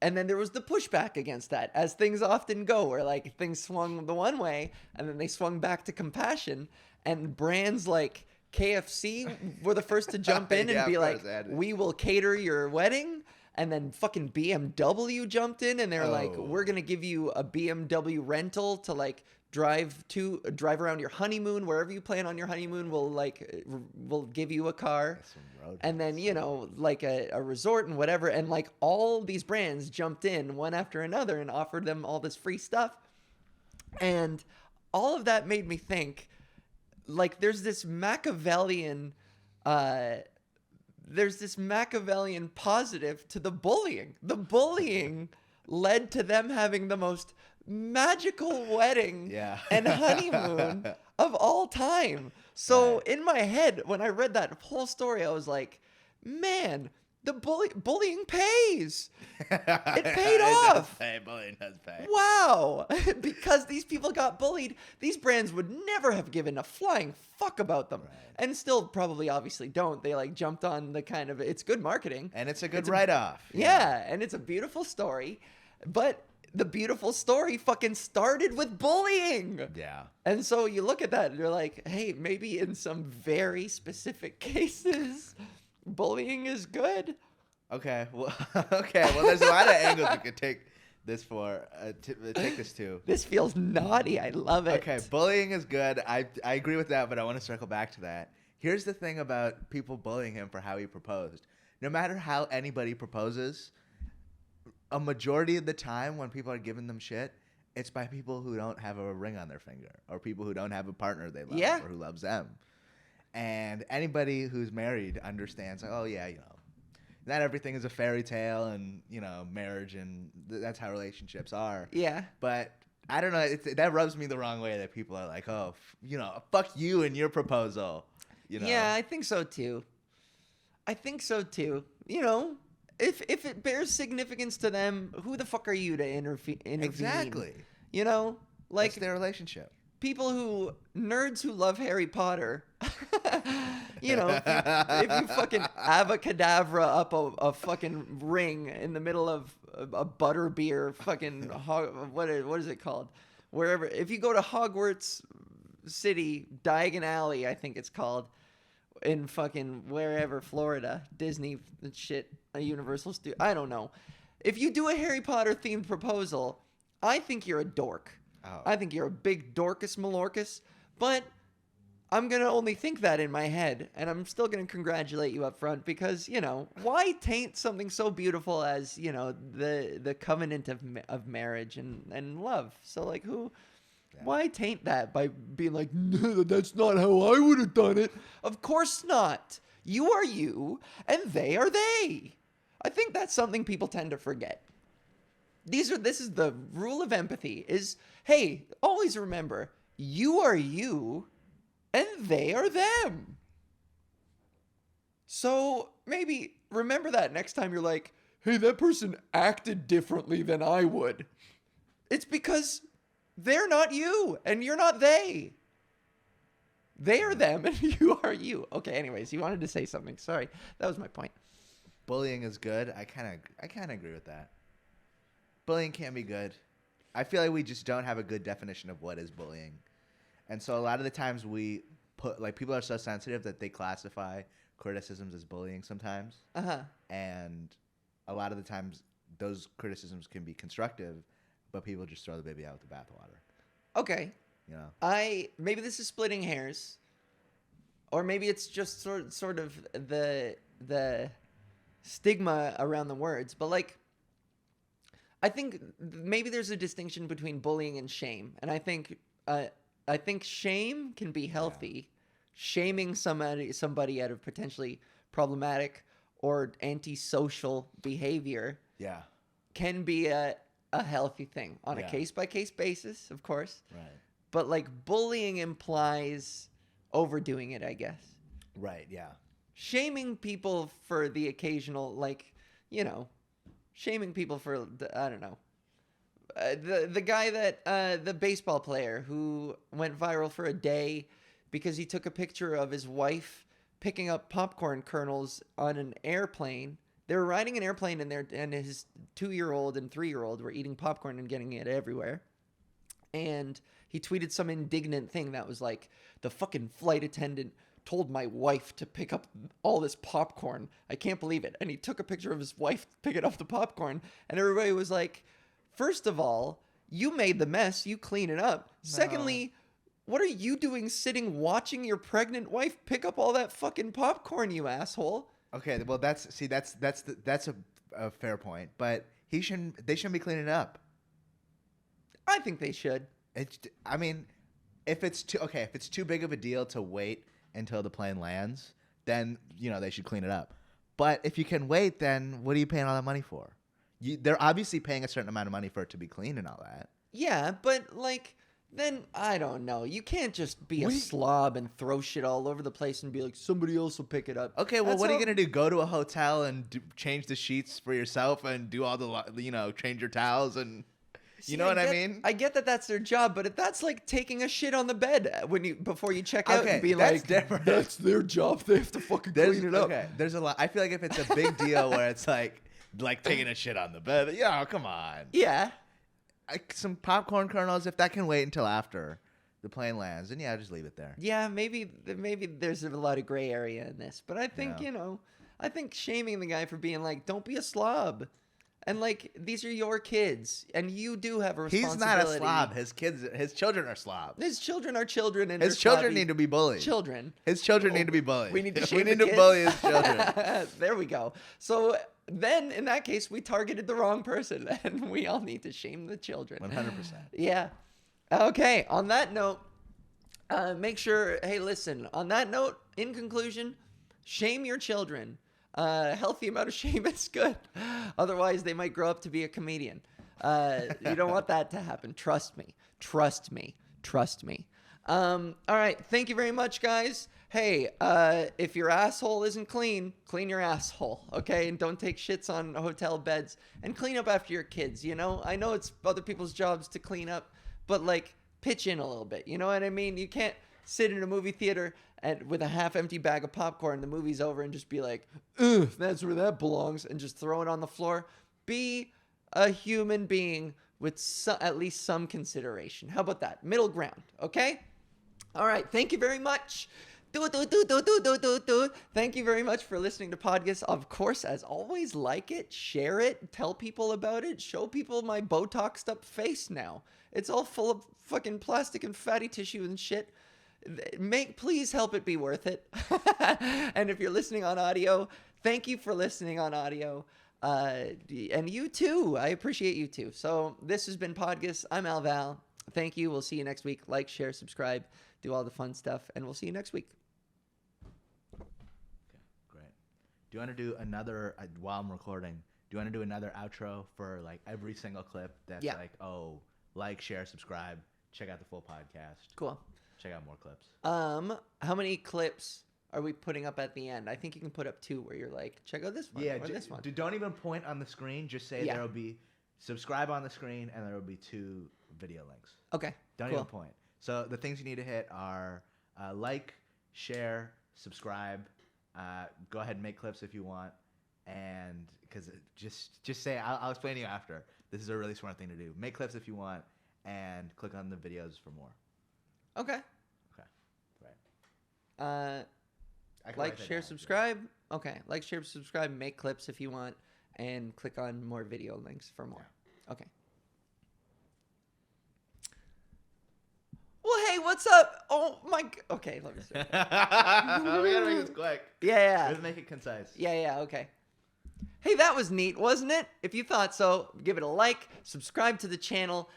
and then there was the pushback against that, as things often go, where like things swung the one way and then they swung back to compassion, and brands like KFC were the first to jump in and Yeah, be of like, course, we will cater your wedding. And then fucking BMW jumped in, and they're like, we're going to give you a BMW rental to like drive around your honeymoon, wherever you plan on your honeymoon. We'll give you a car. And then, you know, like a resort and whatever. And like all these brands jumped in one after another and offered them all this free stuff. And all of that made me think, like, there's this Machiavellian positive to the bullying. The bullying led to them having the most magical wedding Yeah. and honeymoon of all time. So Right. in my head, when I read that whole story, I was like, man, the bullying pays. It paid does off. pay. Bullying does pay. Wow. Because these people got bullied, these brands would never have given a flying fuck about them. Right. And still probably obviously don't. They like jumped on the kind of, it's good marketing. And it's a good write-off. Yeah, and it's a beautiful story. But the beautiful story fucking started with bullying. Yeah. And so you look at that and you're like, hey, maybe in some very specific cases, bullying is good. Okay. Well, okay. Well, there's a lot of angles we could take this for. Take this to. This feels naughty. I love it. Okay, bullying is good. I agree with that, but I want to circle back to that. Here's the thing about people bullying him for how he proposed. No matter how anybody proposes, a majority of the time when people are giving them shit, it's by people who don't have a ring on their finger or people who don't have a partner they love Yeah. or who loves them. And anybody who's married understands, like, oh, yeah, you know, not everything is a fairy tale and, you know, marriage and that's how relationships are. Yeah. But I don't know. That rubs me the wrong way that people are like, oh, you know, fuck you and your proposal. You know? Yeah, I think so too. You know, if it bears significance to them, who the fuck are you to intervene? Exactly. You know, like It's their relationship. nerds who love Harry Potter, you know, if you fucking avacadabra up a fucking ring in the middle of a butterbeer fucking, what is it called? Wherever, if you go to Hogwarts City, Diagon Alley, I think it's called, in fucking wherever, Florida, Disney shit, a Universal Studio, I don't know. If you do a Harry Potter themed proposal, I think you're a dork. Oh. I think you're a big dorcas malorcas, but I'm going to only think that in my head, and I'm still going to congratulate you up front because, you know, why taint something so beautiful as, you know, the covenant of marriage and love? So, like, why taint that by being like, no, that's not how I would have done it? Of course not. You are you, and they are they. I think that's something people tend to forget. This is the rule of empathy is, hey, always remember, you are you and they are them. So maybe remember that next time you're like, hey, that person acted differently than I would. It's because they're not you and you're not they. They are them and you are you. Okay, anyways, you wanted to say something. Sorry. That was my point. Bullying is good. I kind of agree with that. Bullying can be good. I feel like we just don't have a good definition of what is bullying. And so a lot of the times we put, like, people are so sensitive that they classify criticisms as bullying sometimes. Uh-huh. And a lot of the times those criticisms can be constructive, but people just throw the baby out with the bathwater. Okay. You know? Maybe this is splitting hairs, or maybe it's just sort of the stigma around the words, but like, I think maybe there's a distinction between bullying and shame, and I think shame can be healthy. Yeah. Shaming somebody out of potentially problematic or antisocial behavior, yeah, can be a healthy thing on a case-by-case basis, of course. Right. But like bullying implies overdoing it, I guess. Right, yeah. Shaming people for the occasional, like, you know, shaming people for, I don't know. The guy that, the baseball player who went viral for a day because he took a picture of his wife picking up popcorn kernels on an airplane. They were riding an airplane and his 2-year-old and 3-year-old were eating popcorn and getting it everywhere. And he tweeted some indignant thing that was like, the fucking flight attendant told my wife to pick up all this popcorn. I can't believe it. And he took a picture of his wife picking up the popcorn. And everybody was like, first of all, you made the mess. You clean it up. No. Secondly, what are you doing sitting watching your pregnant wife pick up all that fucking popcorn, you asshole? Okay, well, that's a fair point. But they shouldn't be cleaning it up. I think they should. I mean, if it's too big of a deal to wait until the plane lands, then, you know, they should clean it up. But if you can wait, then what are you paying all that money for? They're obviously paying a certain amount of money for it to be clean and all that. Yeah, but like, then I don't know. You can't just be a slob and throw shit all over the place and be like, somebody else will pick it up. Okay, well, That's what are you all- gonna do? Go to a hotel and change the sheets for yourself and do all the change your towels and See, what I get- mean? I get that that's their job, but if that's like taking a shit on the bed before you check out Okay, and being that's like, different. that's their job. They have to fucking clean it up. Okay, there's a lot. I feel like if it's a big deal where it's like taking a shit on the bed, yeah, come on. Yeah. Some popcorn kernels, if that can wait until after the plane lands, then yeah, just leave it there. Yeah, maybe there's a lot of gray area in this, but I think Yeah. I think shaming the guy for being like, don't be a slob, and like these are your kids, and you do have a responsibility. He's not a slob. His children are slobs. His children are children, and His they're children slobby need to be bullied. children. His children need to be bullied. We need to we shame need the to kids? bully his children. There we go. So then, in that case, we targeted the wrong person, and we all need to shame the children. 100%. Yeah. Okay. On that note, make sure. Hey, listen. On that note, in conclusion, shame your children. Healthy amount of shame is good. Otherwise, they might grow up to be a comedian. You don't want that to happen. Trust me. Trust me. Trust me. All right. Thank you very much, guys. Hey, if your asshole isn't clean, clean your asshole, okay? And don't take shits on hotel beds. And clean up after your kids, I know it's other people's jobs to clean up, but, like, pitch in a little bit. You know what I mean? You can't sit in a movie theater with a half-empty bag of popcorn, the movie's over, and just be like, ugh, that's where that belongs, and just throw it on the floor. Be a human being with at least some consideration. How about that? Middle ground, okay? All right, thank you very much. Thank you very much for listening to Podgis. Of course, as always, like it, share it, tell people about it, show people my Botoxed up face now. It's all full of fucking plastic and fatty tissue and shit. Please help it be worth it. And if you're listening on audio, thank you for listening on audio. And you too. I appreciate you too. So this has been Podgis. I'm Alval. Thank you. We'll see you next week. Like, share, subscribe, do all the fun stuff, and we'll see you next week. Great. Do you want to do another, while I'm recording, do you want to do another outro for like every single clip that's like, oh, like, share, subscribe, check out the full podcast. Cool. Check out more clips. How many clips are we putting up at the end? I think you can put up 2 where you're like, check out this one or this one. Don't even point on the screen. Just say there will be subscribe on the screen and there will be 2 video links. Okay. Don't even point. So the things you need to hit are like, share, subscribe. Go ahead and make clips if you want. And because just say, I'll explain to you after. This is a really smart thing to do. Make clips if you want and click on the videos for more. Okay. Right. Like, share, subscribe. Okay. Like, share, subscribe, make clips if you want, and click on more video links for more. Okay. Well, hey, what's up? Oh, my... Okay, let me see. We gotta make this quick. Yeah. Let's make it concise. Yeah, okay. Hey, that was neat, wasn't it? If you thought so, give it a like, subscribe to the channel,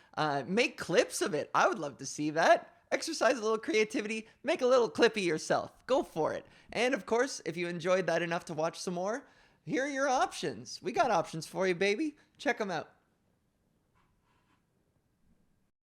make clips of it. I would love to see that. Exercise a little creativity, make a little clippy yourself. Go for it. And of course, if you enjoyed that enough to watch some more, here are your options. We got options for you, baby. Check them out.